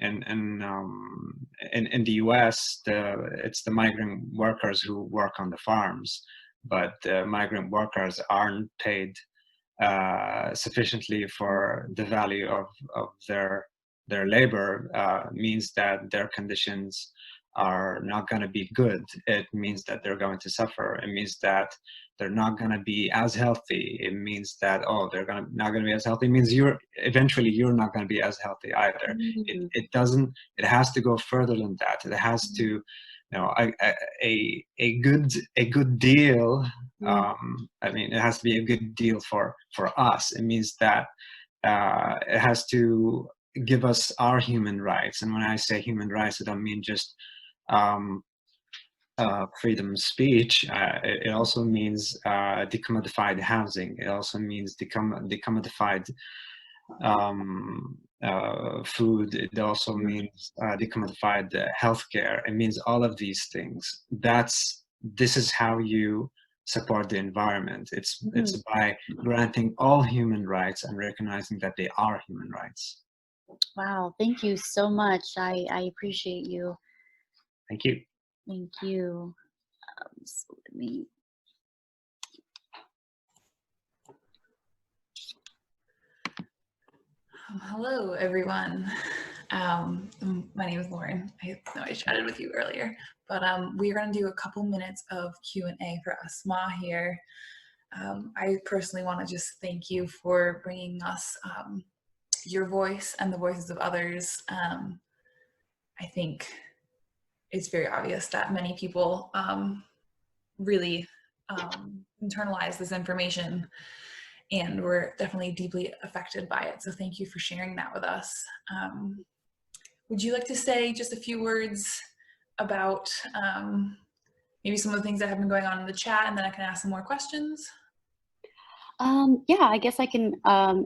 the U.S., it's the migrant workers who work on the farms but migrant workers aren't paid sufficiently for the value of their labor, means that their conditions are not going to be good. It means that they're going to suffer. It means that they're not going to be as healthy. It means that, oh, they're not going to be as healthy. It means eventually you're not going to be as healthy either. Mm-hmm. It has to go further than that. It has to, you know, a good deal. I mean, it has to be a good deal for us. It means that it has to give us our human rights. And when I say human rights, I don't mean just freedom of speech. It also means decommodified housing. It also means decommodified food. It also means decommodified healthcare. It means all of these things. This is how you support the environment. It's by granting all human rights and recognizing that they are human rights. Wow, thank you so much. I appreciate you. Thank you. Thank you. So let me. Hello, everyone. My name is Lauren. I know I chatted with you earlier, but we're going to do a couple minutes of Q&A for Asma here. I personally want to just thank you for bringing us your voice and the voices of others. I think it's very obvious that many people really internalize this information, and we're definitely deeply affected by it. So thank you for sharing that with us. Would you like to say just a few words about maybe some of the things that have been going on in the chat, and then I can ask some more questions? Yeah, I guess I can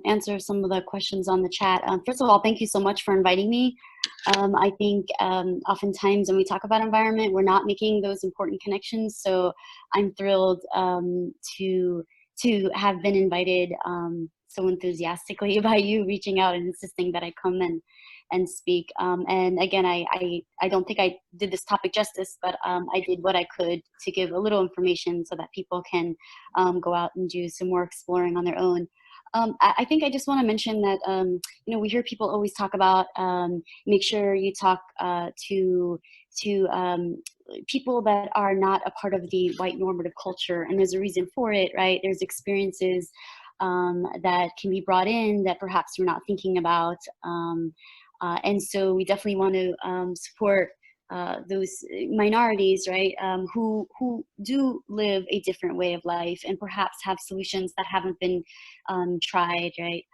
answer some of the questions on the chat. First of all, thank you so much for inviting me. I think oftentimes when we talk about environment, we're not making those important connections. So I'm thrilled to have been invited so enthusiastically by you reaching out and insisting that I come and speak. And again, I don't think I did this topic justice, but I did what I could to give a little information so that people can go out and do some more exploring on their own. I think I just want to mention that, you know, we hear people always talk about make sure you talk to people that are not a part of the white normative culture, and there's a reason for it, right? There's experiences that can be brought in that perhaps we're not thinking about. And so we definitely want to support those minorities, right, who do live a different way of life and perhaps have solutions that haven't been tried, right?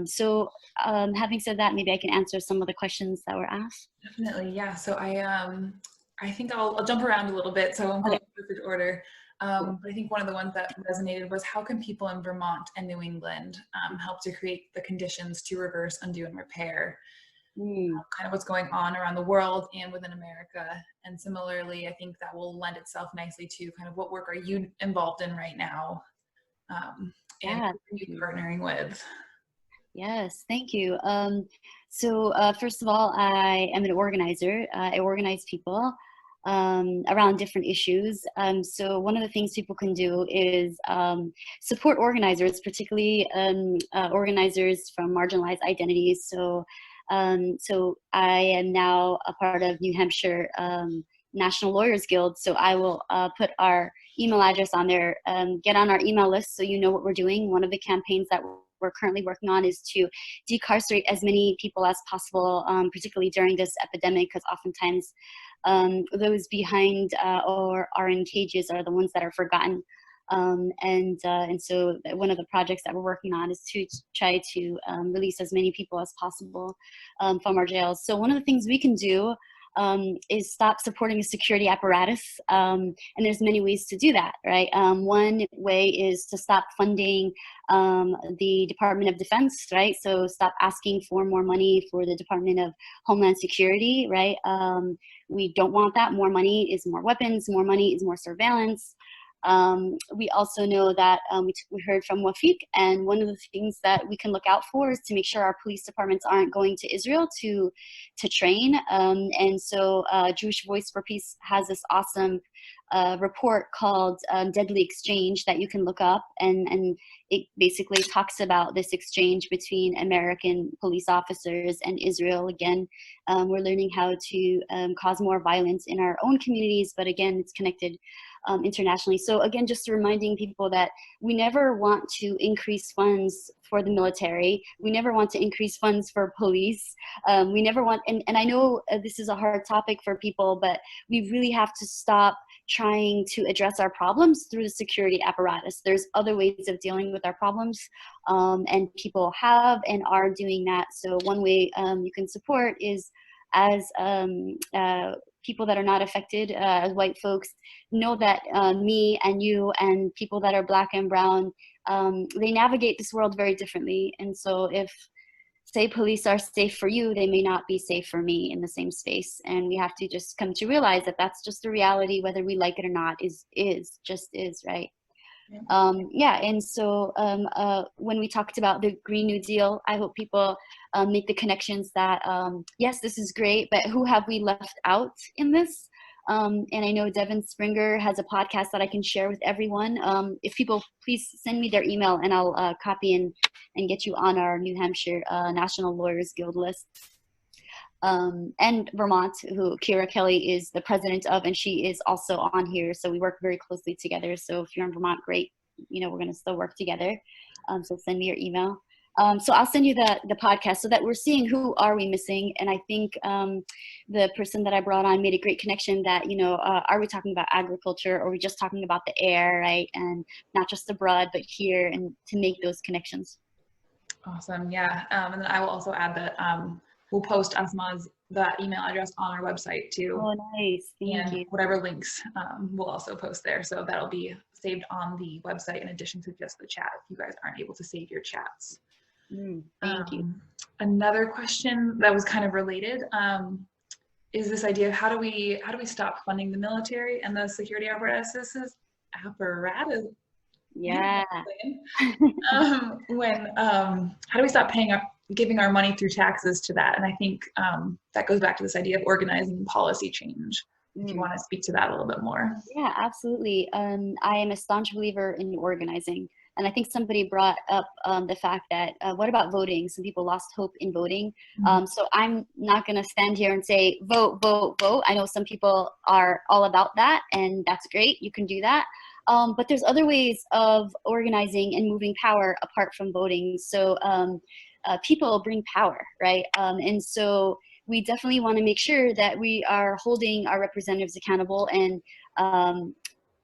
So having said that, maybe I can answer some of the questions that were asked. Definitely, yeah. So I think I'll jump around a little bit, so I won't go in perfect order. But I think one of the ones that resonated was, how can people in Vermont and New England help to create the conditions to reverse, undo, and repair kind of what's going on around the world and within America? And similarly, I think that will lend itself nicely to kind of what work are you involved in right now, and who are you partnering with? Yes, thank you. So first of all, I am an organizer. I organize people around different issues. So one of the things people can do is support organizers, particularly organizers from marginalized identities. So I am now a part of New Hampshire National Lawyers Guild. So I will put our email address on there. Get on our email list so you know what we're doing. One of the campaigns that we're currently working on is to decarcerate as many people as possible, particularly during this epidemic, because oftentimes those behind or are in cages are the ones that are forgotten. And so one of the projects that we're working on is to try to release as many people as possible from our jails. So one of the things we can do is stop supporting a security apparatus. And there's many ways to do that, right? One way is to stop funding the Department of Defense, right? So stop asking for more money for the Department of Homeland Security, right? We don't want that. More money is more weapons, more money is more surveillance. We also know that we heard from Wafiq, and one of the things that we can look out for is to make sure our police departments aren't going to Israel to train. And so Jewish Voice for Peace has this awesome report called Deadly Exchange that you can look up, and it basically talks about this exchange between American police officers and Israel. Again, we're learning how to cause more violence in our own communities, but again, it's connected internationally. So again, just reminding people that we never want to increase funds for the military. We never want to increase funds for police. We never want, and I know this is a hard topic for people, but we really have to stop trying to address our problems through the security apparatus. There's other ways of dealing with our problems, and people have and are doing that. So one way you can support is, as people that are not affected, as white folks, know that me and you and people that are Black and brown, they navigate this world very differently. And so if, say, police are safe for you, they may not be safe for me in the same space. And we have to just come to realize that that's just the reality, whether we like it or not, is, right? Yeah, and so when we talked about the Green New Deal, I hope people make the connections that, yes, this is great, but who have we left out in this? And I know Devin Springer has a podcast that I can share with everyone. If people please send me their email, and I'll copy and get you on our New Hampshire National Lawyers Guild list. And Vermont, who Kira Kelly is the president of, and she is also on here. So we work very closely together. So if you're in Vermont, great. You know, we're going to still work together. So send me your email. So I'll send you the podcast so that we're seeing who are we missing. And I think the person that I brought on made a great connection that, you know, are we talking about agriculture, or are we just talking about the air, right? And not just abroad, but here, and to make those connections. Awesome. Yeah. And then I will also add that we'll post Asma's that email address on our website too. Oh, nice. Thank you. Whatever links we'll also post there. So that'll be saved on the website in addition to just the chat if you guys aren't able to save your chats. Thank you. Another question that was kind of related is this idea of how do we Yeah. stop funding the military and the security apparatuses? Yeah. How do we stop giving our money through taxes to that? And I think that goes back to this idea of organizing policy change. If you want to speak to that a little bit more. Yeah, absolutely. I am a staunch believer in organizing. And I think somebody brought up the fact that, what about voting? Some people lost hope in voting. So I'm not going to stand here and say, vote, vote, vote. I know some people are all about that, and that's great. You can do that. But there's other ways of organizing and moving power apart from voting. So people bring power, right? And so we definitely want to make sure that we are holding our representatives accountable, and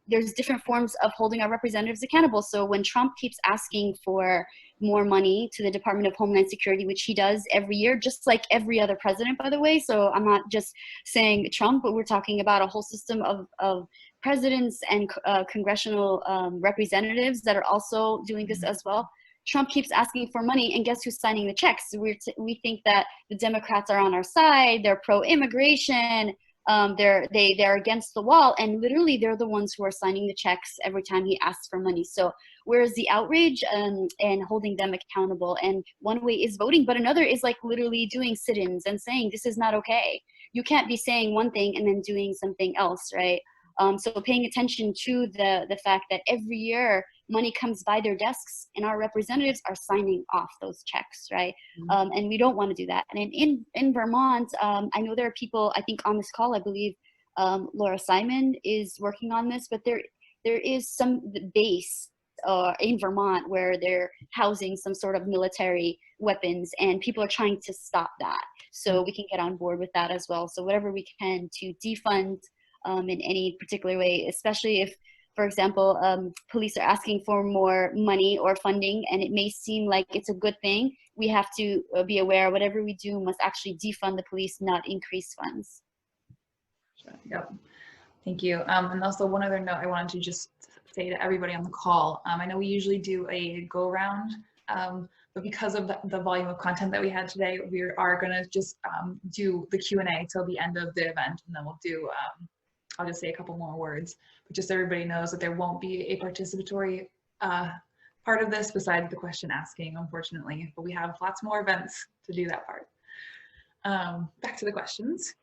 there's different forms of holding our representatives accountable. So when Trump keeps asking for more money to the Department of Homeland Security, which he does every year, just like every other president, by the way. So I'm not just saying Trump, but we're talking about a whole system of presidents and congressional representatives that are also doing this as well. Trump keeps asking for money, and guess who's signing the checks? We think that the Democrats are on our side, they're pro-immigration, they're against the wall, and literally they're the ones who are signing the checks every time he asks for money. So where's the outrage and holding them accountable? And one way is voting, but another is like literally doing sit-ins and saying this is not okay. You can't be saying one thing and then doing something else, right? So paying attention to the fact that every year money comes by their desks and our representatives are signing off those checks, right? And we don't want to do that. And in Vermont, I know there are people, I think on this call, I believe Laura Simon is working on this, but there is some base in Vermont where they're housing some sort of military weapons, and people are trying to stop that. So we can get on board with that as well. So whatever we can to defund in any particular way, especially if, for example, police are asking for more money or funding, and it may seem like it's a good thing. We have to be aware whatever we do must actually defund the police, not increase funds. Yep. Thank you. And also one other note I wanted to just say to everybody on the call. I know we usually do a go round, but because of the volume of content that we had today, we are going to just do the Q&A till the end of the event, and then we'll do I'll just say a couple more words, but just so everybody knows that there won't be a participatory part of this besides the question asking, unfortunately, but we have lots more events to do that part. Back to the questions.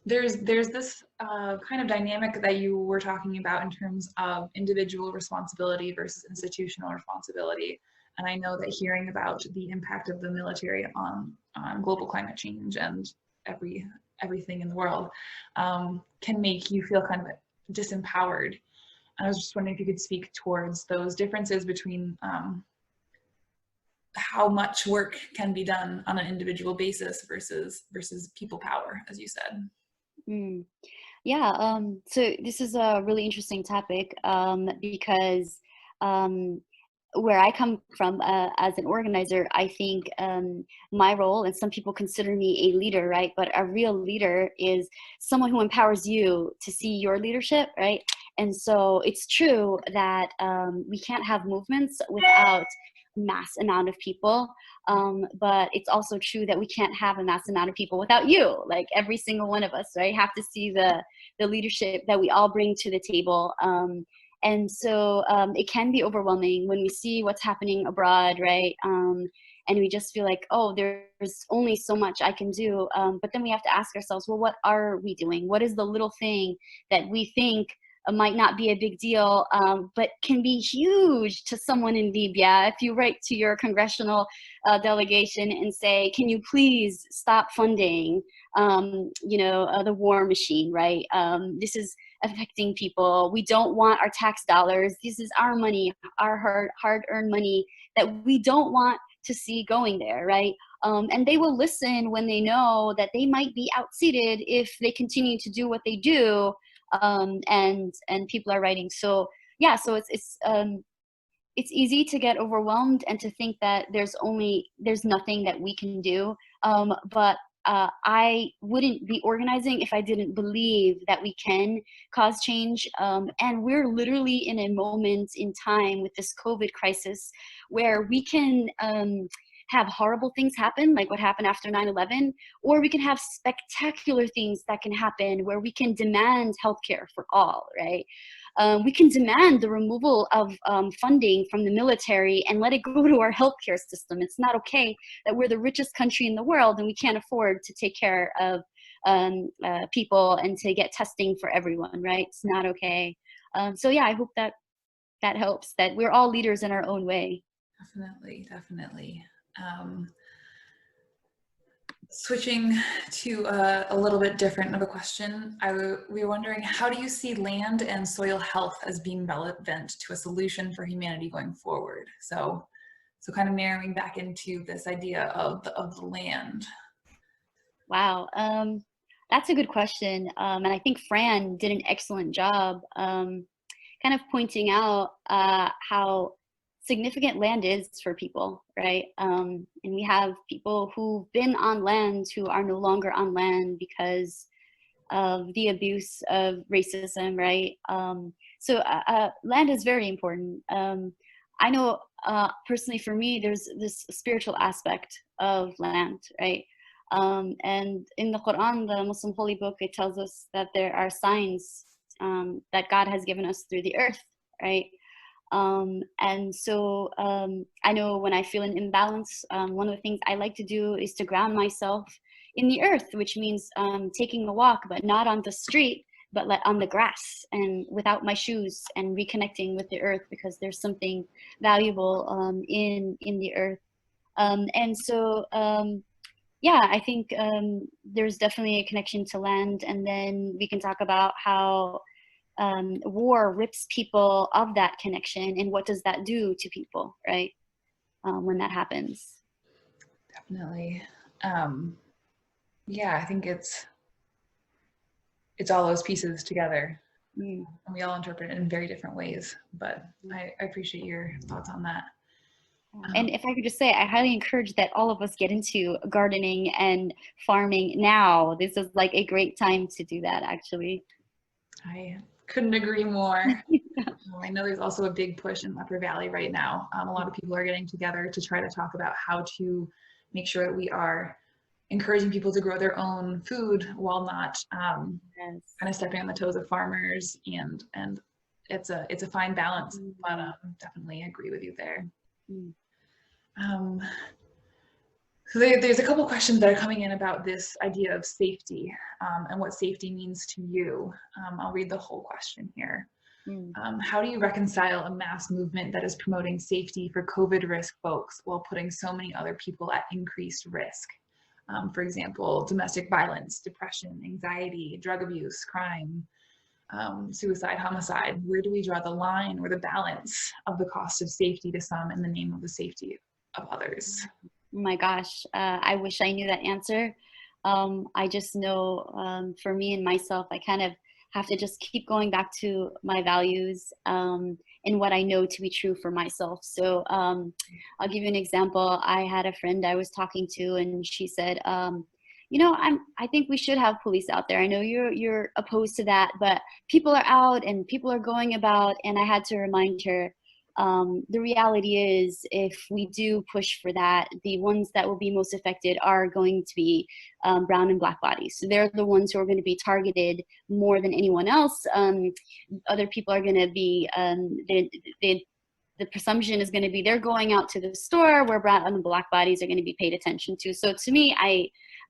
there's this kind of dynamic that you were talking about in terms of individual responsibility versus institutional responsibility. And I know that hearing about the impact of the military on global climate change and everything in the world can make you feel kind of disempowered. And I was just wondering if you could speak towards those differences between how much work can be done on an individual basis versus people power, as you said. Yeah, so this is a really interesting topic because where I come from as an organizer, I think my role, and some people consider me a leader, right? But a real leader is someone who empowers you to see your leadership, right? And so it's true that we can't have movements without mass amount of people, but it's also true that we can't have a mass amount of people without you, like every single one of us, right? Have to see the leadership that we all bring to the table. And so it can be overwhelming when we see what's happening abroad, right? And we just feel like, oh, there's only so much I can do. But then we have to ask ourselves, well, what are we doing? What is the little thing that we think might not be a big deal, but can be huge to someone in Libya? If you write to your congressional delegation and say, can you please stop funding, the war machine, right? This is affecting people. We don't want our tax dollars. This is our money, our hard-earned money that we don't want to see going there, right? And they will listen when they know that they might be outseated if they continue to do what they do. And people are writing. So yeah, so it's easy to get overwhelmed and to think that there's nothing that we can do. But I wouldn't be organizing if I didn't believe that we can cause change. And we're literally in a moment in time with this COVID crisis where we can have horrible things happen, like what happened after 9/11, or we can have spectacular things that can happen where we can demand healthcare for all, right? We can demand the removal of funding from the military and let it go to our healthcare system. It's not okay that we're the richest country in the world and we can't afford to take care of people and to get testing for everyone, right? It's not okay. So yeah, I hope that helps, that we're all leaders in our own way. Definitely. Switching to a little bit different of a question, we were wondering, how do you see land and soil health as being relevant to a solution for humanity going forward? So kind of narrowing back into this idea of the land. Wow, that's a good question. And I think Fran did an excellent job kind of pointing out how significant land is for people, right? And we have people who've been on land who are no longer on land because of the abuse of racism, right? So land is very important. I know personally for me, there's this spiritual aspect of land, right? And in the Quran, the Muslim holy book, it tells us that there are signs that God has given us through the earth, right? And so I know when I feel an imbalance, one of the things I like to do is to ground myself in the earth, which means taking a walk, but not on the street, but on the grass and without my shoes, and reconnecting with the earth, because there's something valuable in the earth. And so, yeah, I think there's definitely a connection to land. And then we can talk about how war rips people of that connection, and what does that do to people, right? When that happens. Definitely. Yeah, I think it's all those pieces together. And we all interpret it in very different ways, but I appreciate your thoughts on that. And if I could just say, I highly encourage that all of us get into gardening and farming now. This is like a great time to do that, actually. I couldn't agree more. I know there's also a big push in Upper Valley right now. A lot of people are getting together to try to talk about how to make sure that we are encouraging people to grow their own food while not kind of stepping on the toes of farmers, and it's a fine balance, but definitely agree with you there. So there's a couple questions that are coming in about this idea of safety and what safety means to you. I'll read the whole question here. How do you reconcile a mass movement that is promoting safety for COVID risk folks while putting so many other people at increased risk? For example, domestic violence, depression, anxiety, drug abuse, crime, suicide, homicide. Where do we draw the line or the balance of the cost of safety to some in the name of the safety of others? Oh my gosh, I wish I knew that answer. I just know for me and myself, I kind of have to just keep going back to my values and what I know to be true for myself. So I'll give you an example. I had a friend I was talking to, and she said, you know, I think we should have police out there. I know you're opposed to that, but people are out and people are going about. And I had to remind her, the reality is, if we do push for that, the ones that will be most affected are going to be brown and black bodies. So they're the ones who are going to be targeted more than anyone else. Other people are going to be, the presumption is going to be they're going out to the store where brown and black bodies are going to be paid attention to. So to me,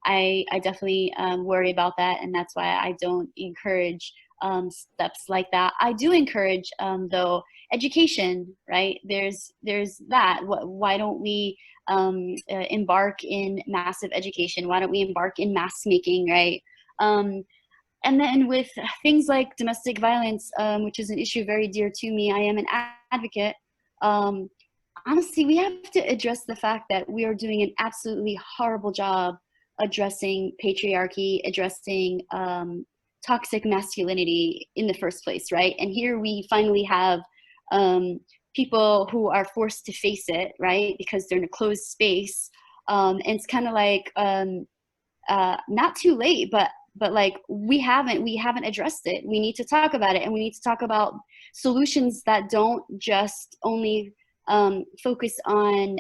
I definitely worry about that, and that's why I don't encourage steps like that. I do encourage, though, education, right? There's that. Why don't we embark in massive education? Why don't we embark in mask making, right? And then with things like domestic violence, which is an issue very dear to me, I am an advocate. Honestly, we have to address the fact that we are doing an absolutely horrible job addressing patriarchy, addressing toxic masculinity in the first place, right? And here we finally have people who are forced to face it, right? Because they're in a closed space. And it's kind of like not too late, but like we haven't addressed it. We need to talk about it, and we need to talk about solutions that don't just only focus on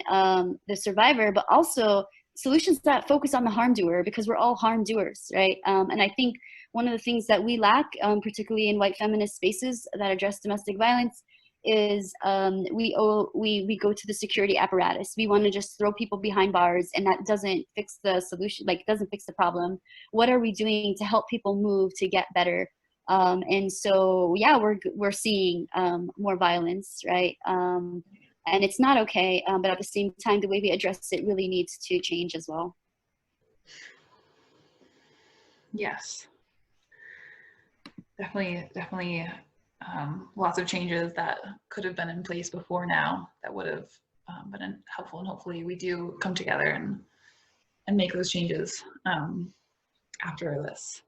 the survivor, but also solutions that focus on the harm doer, because we're all harm doers, right? And I think one of the things that we lack, particularly in white feminist spaces that address domestic violence, is we go to the security apparatus. We want to just throw people behind bars, and that doesn't fix the solution, like doesn't fix the problem. What are we doing to help people move to get better? And so, yeah, we're seeing more violence, right? And it's not okay, but at the same time, the way we address it really needs to change as well. Yes, definitely lots of changes that could have been in place before now that would have been helpful, and hopefully we do come together and make those changes after this.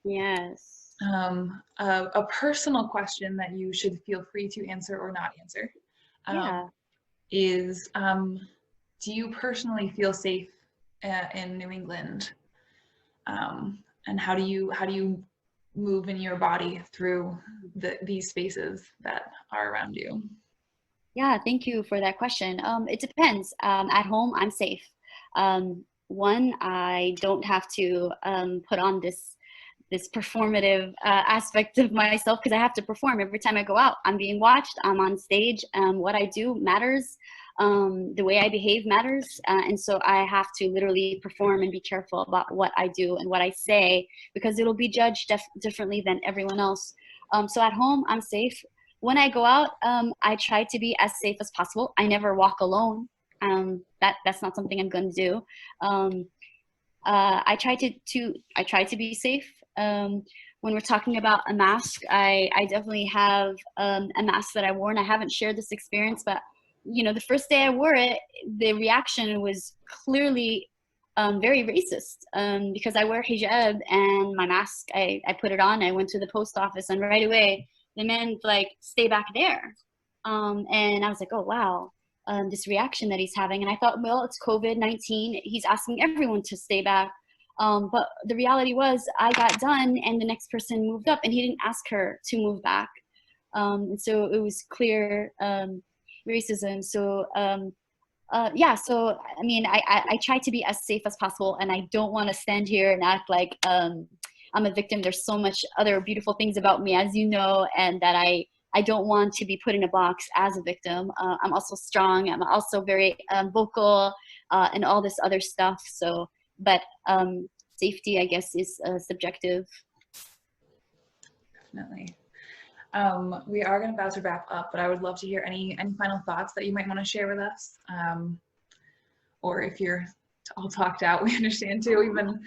Yes. A personal question that you should feel free to answer or not answer is, do you personally feel safe in New England? And how do you move in your body through these spaces that are around you? Yeah, thank you for that question. It depends. At home, I'm safe. One, I don't have to put on this performative aspect of myself, because I have to perform every time I go out. I'm being watched, I'm on stage, what I do matters, the way I behave matters, and so I have to literally perform and be careful about what I do and what I say, because it'll be judged differently than everyone else. So at home, I'm safe. When I go out, I try to be as safe as possible. I never walk alone. That's not something I'm going to do. I try to be safe. When we're talking about a mask, I definitely have a mask that I wore, and I haven't shared this experience, but you know, the first day I wore it, the reaction was clearly very racist, because I wear hijab and my mask, I put it on, I went to the post office, and right away the man like, stay back there. And I was like, oh wow, this reaction that he's having. And I thought, well, it's COVID-19, he's asking everyone to stay back. But the reality was, I got done and the next person moved up, and he didn't ask her to move back. And so it was clear racism. So yeah, so I mean, I try to be as safe as possible, and I don't want to stand here and act like I'm a victim. There's so much other beautiful things about me, as you know, and that I don't want to be put in a box as a victim. I'm also strong. I'm also very vocal. and all this other stuff. So, but safety, I guess, is subjective. Definitely. We are about to wrap up, but I would love to hear any final thoughts that you might want to share with us. Or if you're all talked out, we understand too. We've been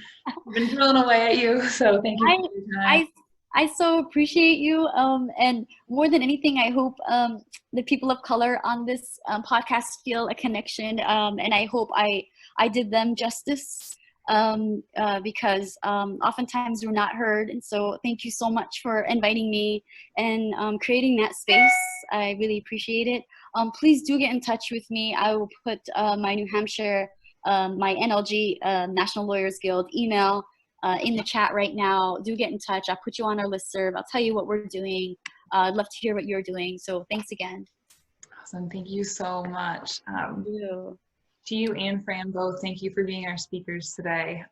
drilling away at you, so thank you for your time. I so appreciate you, and more than anything, I hope the people of color on this podcast feel a connection, and I hope I did them justice, because oftentimes we're not heard. And so thank you so much for inviting me and creating that space. I really appreciate it. Please do get in touch with me. I will put my New Hampshire, my NLG, National Lawyers Guild email in the chat right now. Do get in touch. I'll put you on our listserv. I'll tell you what we're doing. I'd love to hear what you're doing. So thanks again. Awesome. Thank you so much. To you and Fran both, thank you for being our speakers today.